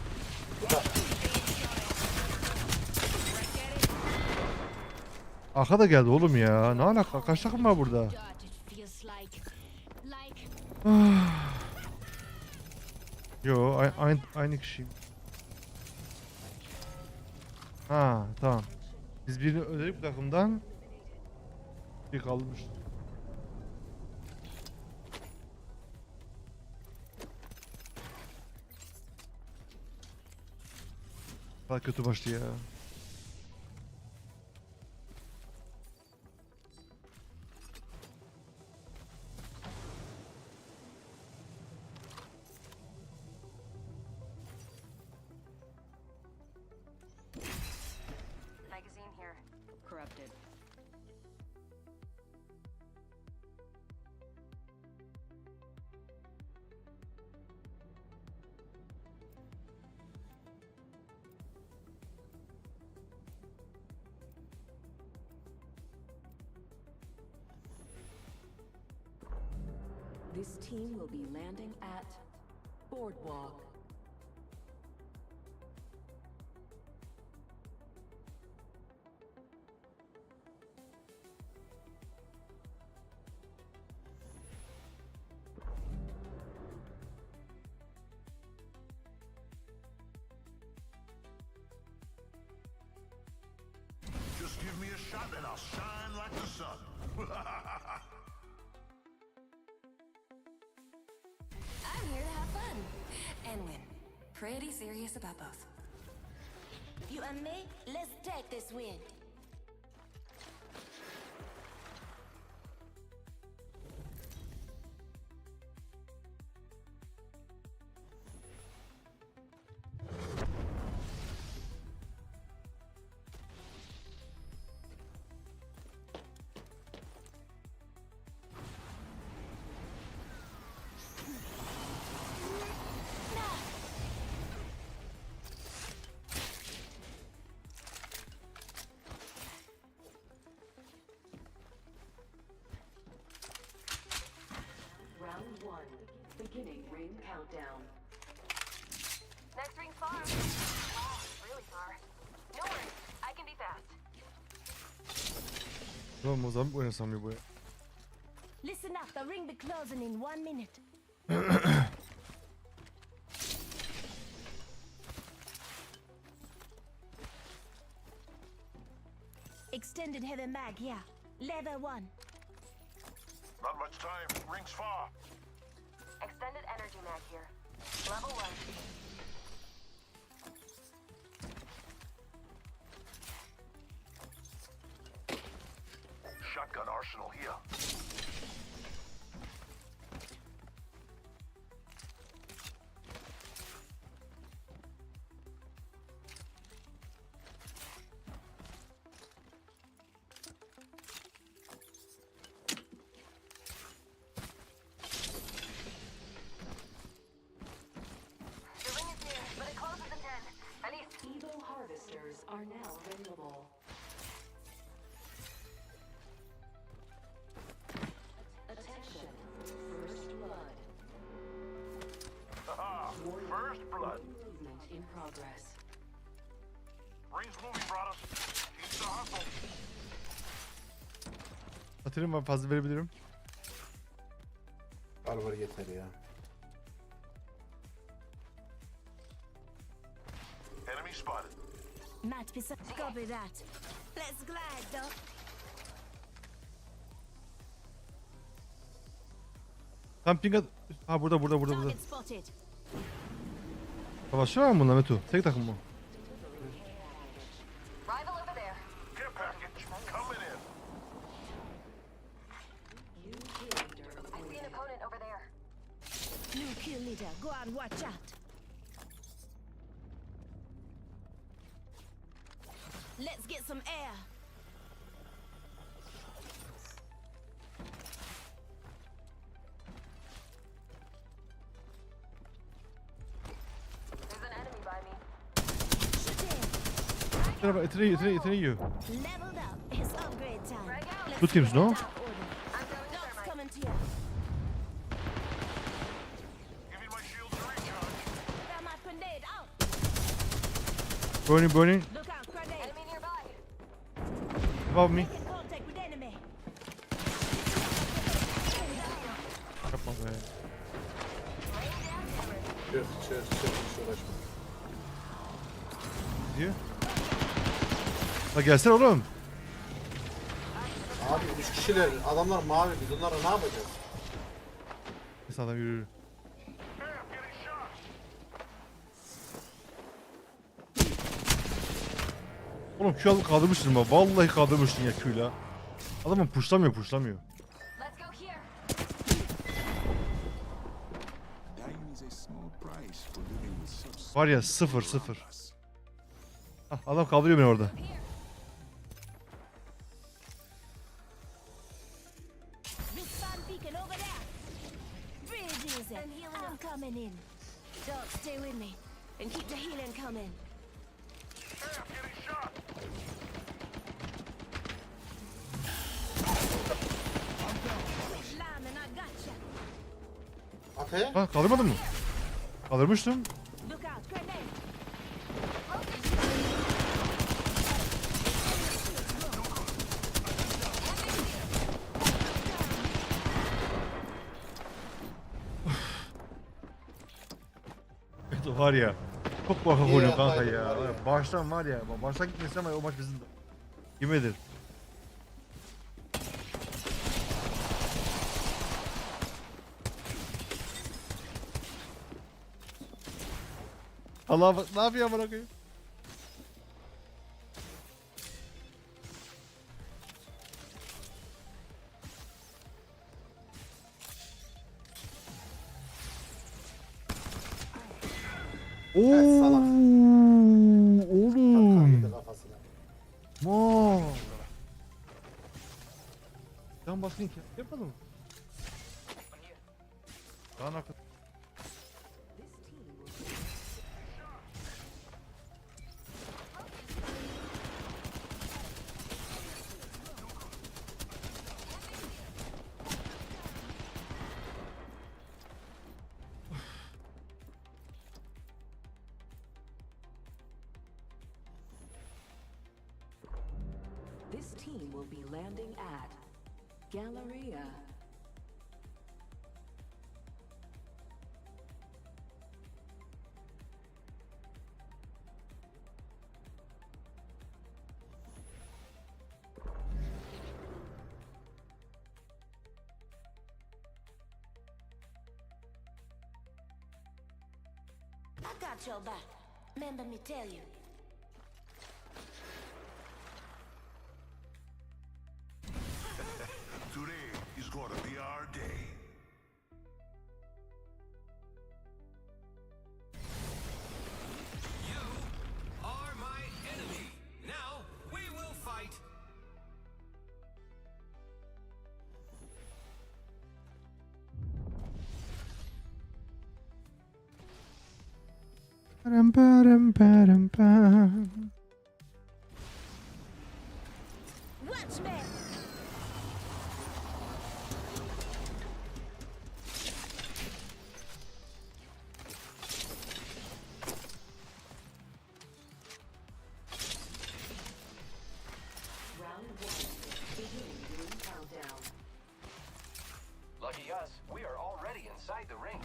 Arka da geldi oğlum ya. Ne alaka? Kaç takım var burada? God, it feels like Yo, aynı kişiyim. Ha, tamam. Biz birini öldürdük takımdan. Bir kalmış. Daha kötü başlı ya. Magazine here. corrupted. This team will be landing at Boardwalk. Just give me a shot and I'll shine like the sun. I'm here to have fun and win. Pretty serious about both. You and me, let's take this win. Round 1. Beginning ring countdown. Next ring's far. Oh, really far. No worries, I can be fast. Tamam o zaman oynasam ya bu ya. Listen up, the ring be closing in 1 minute. Extended heavy mag, yeah. Level 1. Not much time. Ring's far. Extended energy mag here. Level 1. Shotgun arsenal here. The ring is near, but it closes at 10. At least. Evo harvesters are now available. Attention. First blood. Haha, first blood. Movement in progress. Ring's moving, brothers. Keep the hustle. Atırım var, fazla verebilirim. Barbar yeter ya. Enemy spotted. Matt, copy that. Let's glide, though. Tam ping at. Ha burada. Target spotted. Savaşıyor mu bunlar Metu? Tek takım mı? Rival over there. Care package coming in. You killed I see an opponent over there. here. Go on, watch out. Let's get some air. There's an enemy by me. Itire you. Leveled up. It's upgrade time. Let's Two teams, get no? that order. Dogs coming to you. Giving my shields a recharge. Grab my grenade out. Burning. Look out, grenade. Enemy nearby. Above me. Making contact with enemy. Yapma be. Çöz hiç uğraşma. Diyor. La gelsene oğlum. Abi 3 kişiler adamlar mavi biz onlara ne yapacağız? Neyse adam yürü. Oğlum Q alıp kaldırmışsın bak. Vallahi kaldırmışsın ya Q'yla. Adamın pushlamıyor. Let's go here. Var ya 0. Hah, adam kaldırıyor beni orada. Respawn beacon over there. Bridge is it. I'm coming in. Dogs, stay with me. And keep the healing coming. Line and I gotcha. Ate? Ha kaldırmadın mı? Kaldırmıştım. Look out, grenade. Var ya. Çok korkak İyi oluyor kanka yapsaydın ya. var ya. Var ya, Baştan var ya. Baştan gitmesem o maç bizim de. Yemin Allah bak ne yapıyor amına koyayım? salak. Oğlum. Bir de kafasına. Ma. Can basın ki. Yapmadın mı? Daha ne yapayım? This team will be landing at Galleria. I got your back. Remember me tell you. Today is gonna be our day. You are my enemy. Now we will fight. Watch me. Lucky us, we are already inside the ring.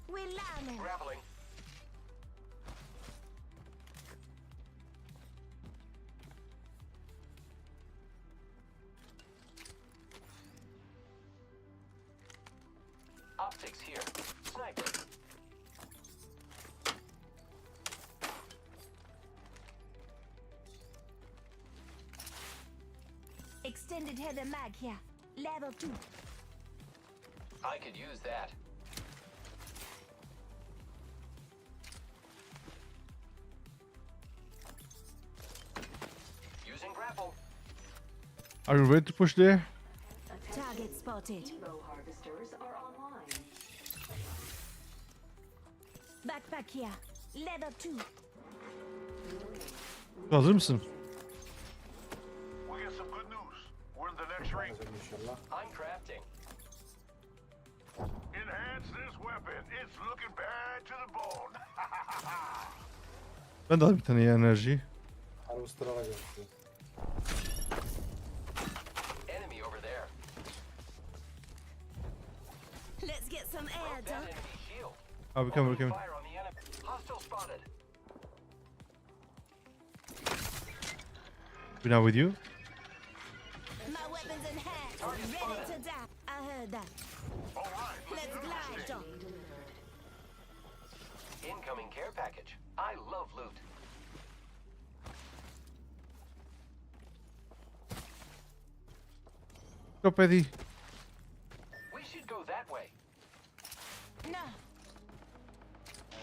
We're lining. Grappling. Extended heather mag here. Level 2. I could use that. Using grapple. Are you ready to push there? Target spotted. Backpack here. Level 2. Hazır mısın? We get some good news. We're in the next ring. İnşallah. I'm crafting. Enhance this weapon. It's looking bad to the bone. Ben de alayım bir tane ya enerji. Harvester alacağım. Enemy over there. Let's get some air, That Doc. enemy shield. Abi come on, come on. Fire on the enemy. Hostile spotted. We now with you. My weapons in hand. Ready to die. I heard that. All right. Let's glide, Doc. Incoming care package. I love loot. Go Paddy. We should go that way. No.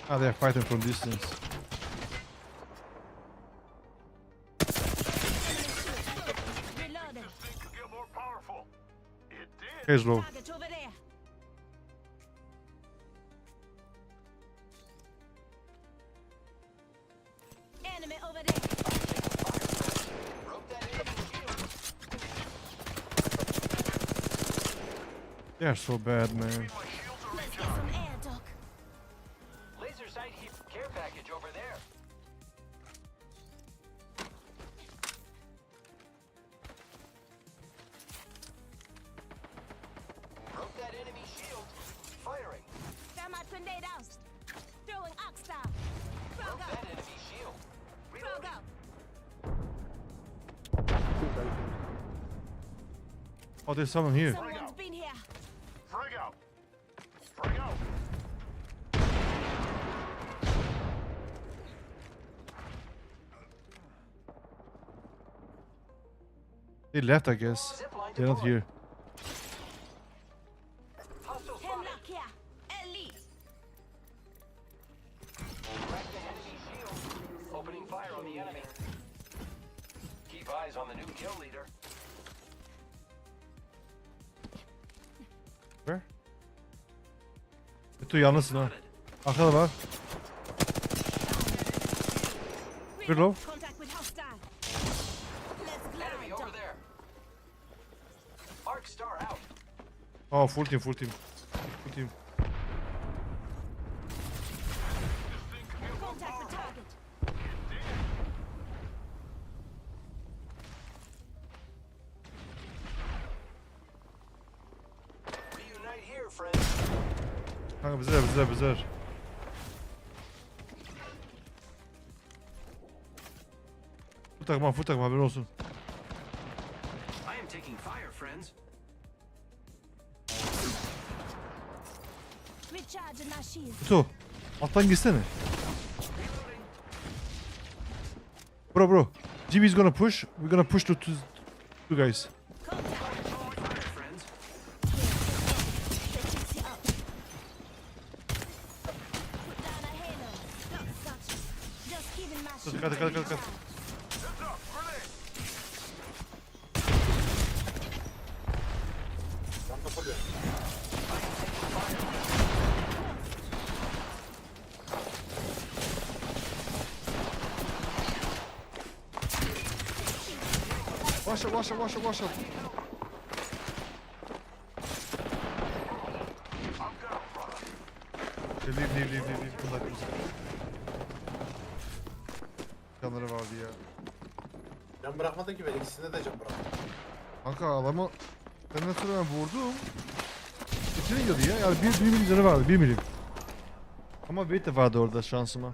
Ah, they're fighting from distance. Reloading. This thing could get more powerful. It did. Here's low. Target over there. Enemy over there. Broke that enemy shield. They're so bad, man. My shields are Let's get recharged. some air, Doc. Laser sight heat care package over there. Broke that enemy shield. Firing. Thermite tornadoes. Throwing ox star. Broke Frog that up. enemy shield. Frog Reloading. up. Oh, there's someone here. Someone's been here. Frag out. Frag out. They left, I guess. Zipline They're not deployed. here. Hostile spotted. Hemlock here. Elite. Crack the enemy shield. Opening fire on the enemy. Keep eyes on the new kill leader. Where? Tu yalnızsın ha. Arkada var. Reload. Contact with hostile. Let's Enemy glide, over Doc. there. Arc star out. Oh, full team, full team. Full team. Contact the target. Reunite here, friends. Kanka bizler. Full takım haberin olsun. I am taking fire, friends. Recharging my shield. Tutu. Alttan gitsene. Bro. GB's gonna push. We're gonna push to two guys. Contact. Fire, friends. That keeps you up. Put down a halo. Gotcha. Just giving my shield. Dikkat. Heads up. Grenade. Can kapalıyor. Wash up. Leave. Bunlar güzel. Canları vardı ya. Can bırakmadın ki ben ikisinde de can bırakmadım. Kanka adamı senden sonra ben vurdum. İçine gidiyordu ya. Yani bir milim canı vardı. 1 milim. Ama wait de vardı orada şansıma.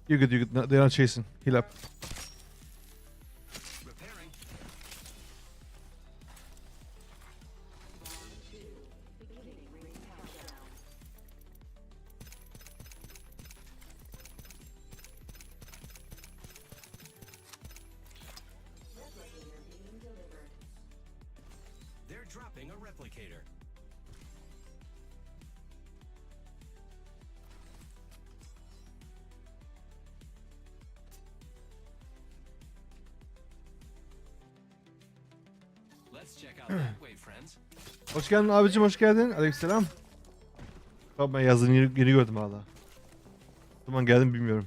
You good. They are chasing. Heal up. Repairing. dropping a replicator. Let's check out that way, friends. Hoş geldin abicim, hoş geldin. Aleykümselam. Tamam, ben yazını yeni gördüm hala. Ne zaman geldim bilmiyorum.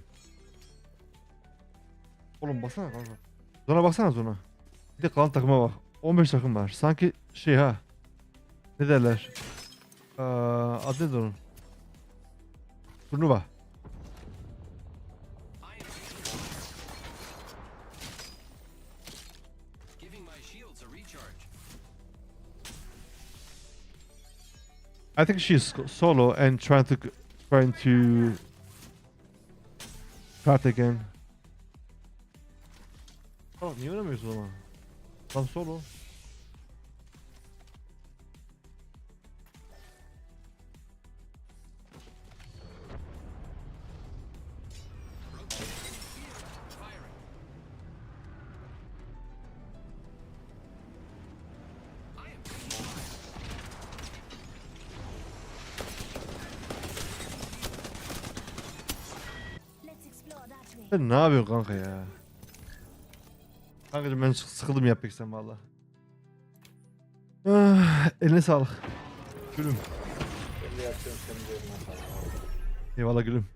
Oğlum baksana kanka. Zona baksana zona. Bir de kalan takıma bak. 15 takım var. Sanki şey ha. Ne derler? Adı nedir onun? Turnuva. Giving my shields a recharge. I think she's solo and trying to start again. Oh, niye oynamıyorsun o zaman? Tam solo. Let's explore that way. Sen ne yapıyorsun kanka ya? Kankacığım ben sıkıldım yapmak istem valla. Eline sağlık. Gülüm. Ben de yapıyorum senin üzerine falan. Eyvallah gülüm.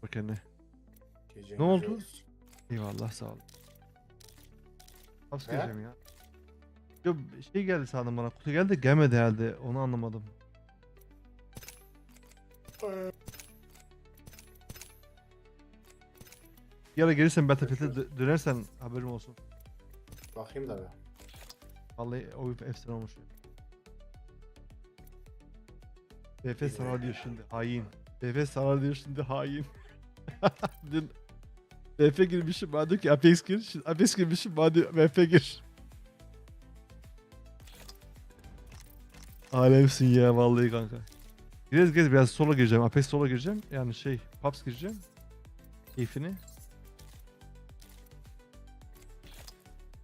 Bak kendine. Gecen Ne oldu? güzel olsun. Eyvallah sağ ol. Nasıl He? geleceğim ya? Yo şey geldi sandım bana. Kutu geldi de gelmedi herhalde. Onu anlamadım. Bir ara gelirsen Battlefield'e dönersen haberim olsun. Bakayım da be. Vallahi oyun efsane olmuş. BF sarar diyor şimdi hain. BF sarar diyor şimdi hain. Dün BF girmişim bana diyor ki Apex gir. Şimdi Apex girmişim bana diyor BF gir. Alemsin ya vallahi kanka. Gez biraz solo gireceğim. Apex solo gireceğim. Yani şey PUBG gireceğim. Keyfini.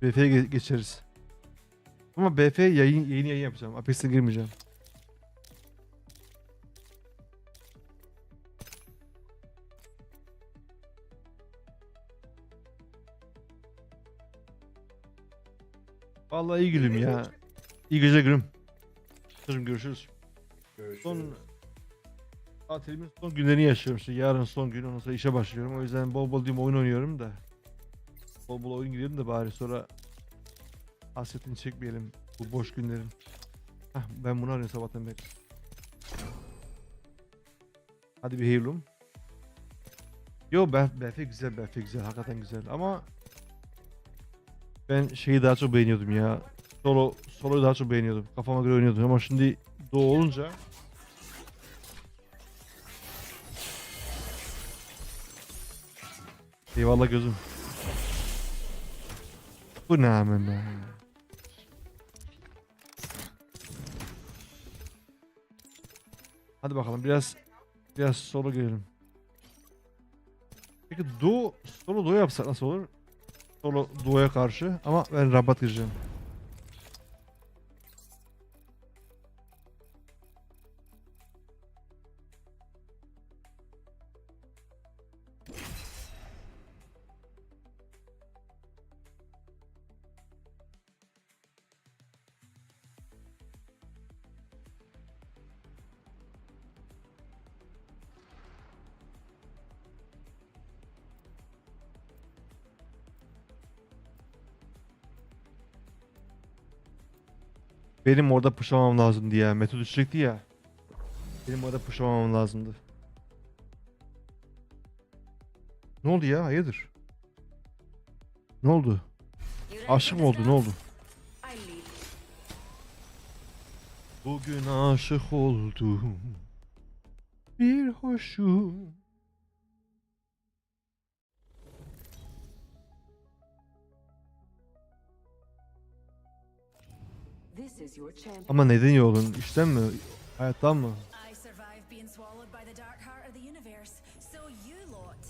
BF'ye geçeriz. Ama BF yayın yapacağım. Apex'e girmeyeceğim. Vallahi iyi gülüm ya. İyi gece gülüm. Görüşürüz. Görüşürüz. Son tatilimin son günlerini yaşıyorum işte. Yarın son gün, ondan sonra işe başlıyorum. O yüzden bol bol oyun oynuyorum da. Bol bol oyun girelim de bari sonra hasretini çekmeyelim bu boş günlerin. Heh, ben bunu arıyorum sabahtan beri. Hadi bir hayırlım. Yo BF güzel, BF güzel, hakikaten güzel ama ben şeyi daha çok beğeniyordum ya. Solo'yu daha çok beğeniyordum. Kafama göre oynuyordum ama şimdi Doğu olunca eyvallah gözüm. Bu ne hemen be. Hadi bakalım biraz solo girelim. Peki solo Doğu yapsak nasıl olur? Solo Doğu'ya karşı ama ben Rampart gireceğim. Benim orada pushlamam lazımdı ya. Meto düşecekti ya. Benim orada pushlamam lazımdı. Ne oldu ya? Hayırdır? Ne oldu? Aşık mı oldu? Ne oldu? Bugün aşık oldum. Bir hoşum. Ama neden yolun? İşten mi? Hayattan mı?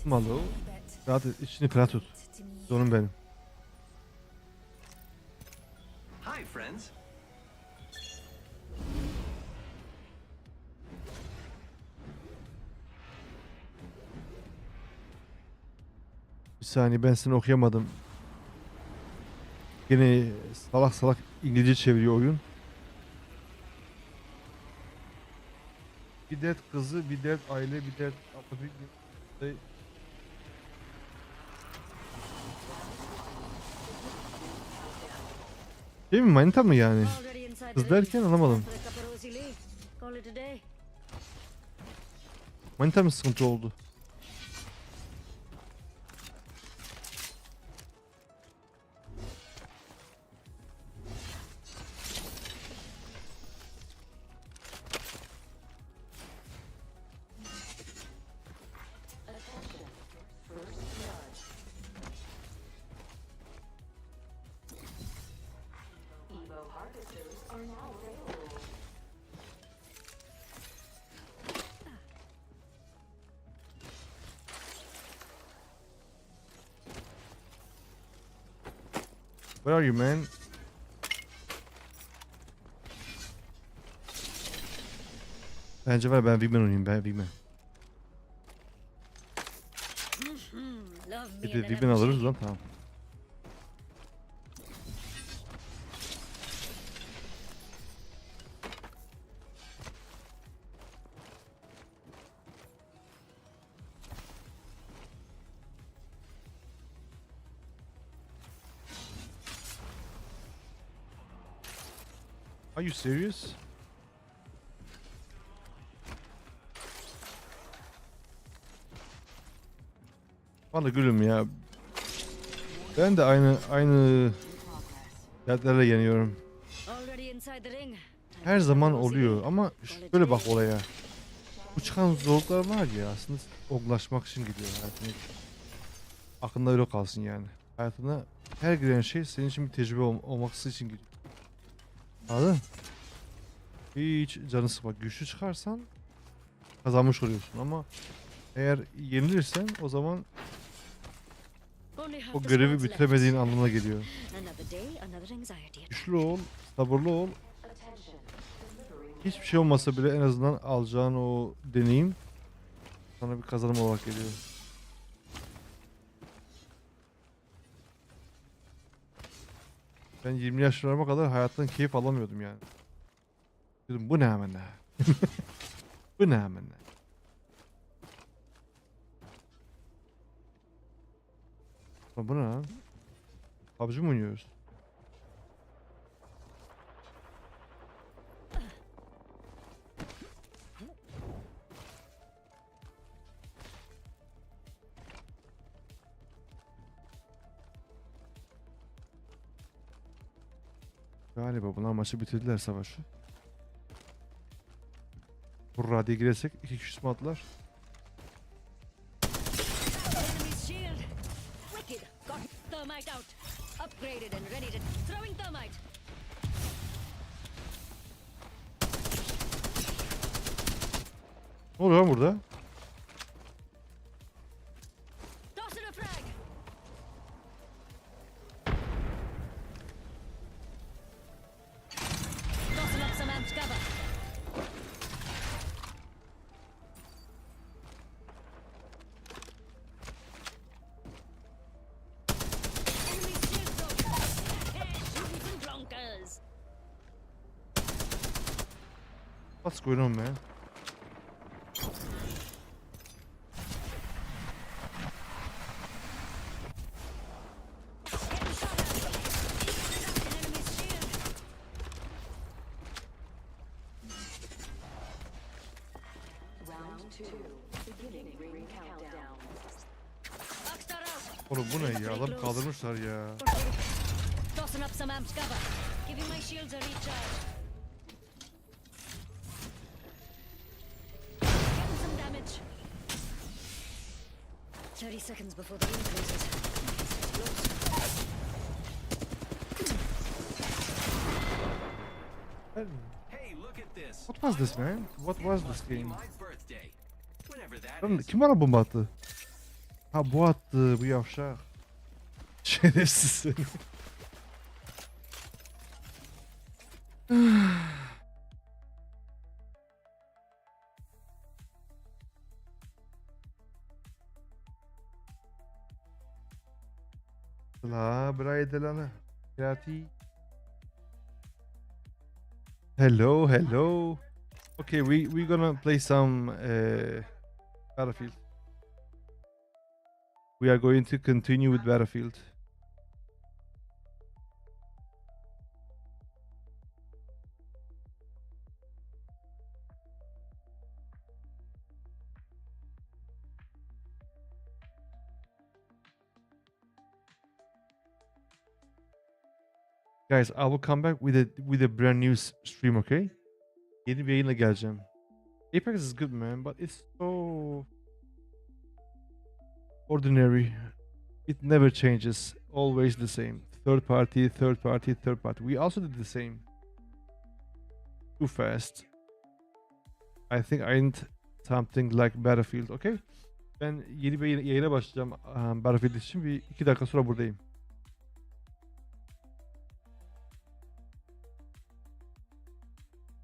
Malo. Rahat et, içini ferah tut. Sonum benim. Hi, friends. Bir saniye, ben seni okuyamadım. Yine salak salak İngilizce çeviriyor oyun. Bir dert kızı, bir dert aile, bir dert... Değil mi? Manita mı yani? Already inside the Kız ring. derken anlamadım. For a cup of rosy Lee. Call it a day. Manita mı sıkıntı oldu? Where are you, man? Bence var, ben Wigman oynayayım, ben Wigman. Love me Bir de and then Wigman have a alırız shake. lan, tamam. Are you serious? Vallahi gülüm ya. Ben de aynı dertlerle yeniyorum. Already inside the ring. Her zaman oluyor ama şöyle bak olaya. Bu çıkan zorluklar var ya, aslında olgunlaşmak için gidiyor hayatına. Aklında öyle kalsın yani. Hayatına her giren şey senin için bir tecrübe olması için gidiyor. Anladın? Hiç canı sıkma. Güçlü çıkarsan kazanmış oluyorsun ama eğer yenilirsen o zaman Only half o the görevi squad's left. bitiremediğin anlamına geliyor. Another day, another anxiety. Güçlü ol, sabırlı ol. Hiçbir şey olmasa bile en azından alacağın o deneyim sana bir kazanım olarak geliyor. Ben 20 yaşlarıma kadar hayattan keyif alamıyordum yani. Dedim bu ne hemen ne? Bu ne hemen ne? Lan bu ne lan? PUBG mi oynuyoruz? Galiba bunlar maçı bitirdiler, savaşı. Hurra diye girersek 2 kişi mi attılar? Enemy's shield. Wicked. Got thermite out. Upgraded and ready to throwing thermite. Ne oluyor lan burada? Tossing a frag. Tossing up some amped cover. Enemy's shield broke. Shooting some clunkers. What's going on man? Getting shot at. An enemy's shield. Rockstar out. Oğlum bu ne ya? Adam kaldırmışlar ya. Tossing up some amped cover. Giving my shields a recharge. Getting some damage. 30 seconds before the ring closes. Hey, look at this. What was this man? What was this game? My birthday. Whenever that Lan is. kim bana bomba attı? Ha bu attı, bu yavşak. Şerefsiz seni. La Braidelana. Creati. Hello, hello. Okay, we're gonna play some Battlefield. We are going to continue with Battlefield. Guys, I will come back with a brand new stream, okay? Yeni bir yayınla geleceğim. Apex is good, man, but it's so ordinary. It never changes. Always the same. Third party, third party, third party. We also did the same. Too fast. I think I need something like Battlefield, okay? Ben yeni bir yayına başlayacağım Battlefield için. Bir 2 dakika sonra buradayım.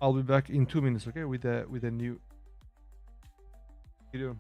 I'll be back in 2 minutes, okay? With a new. Geliyorum.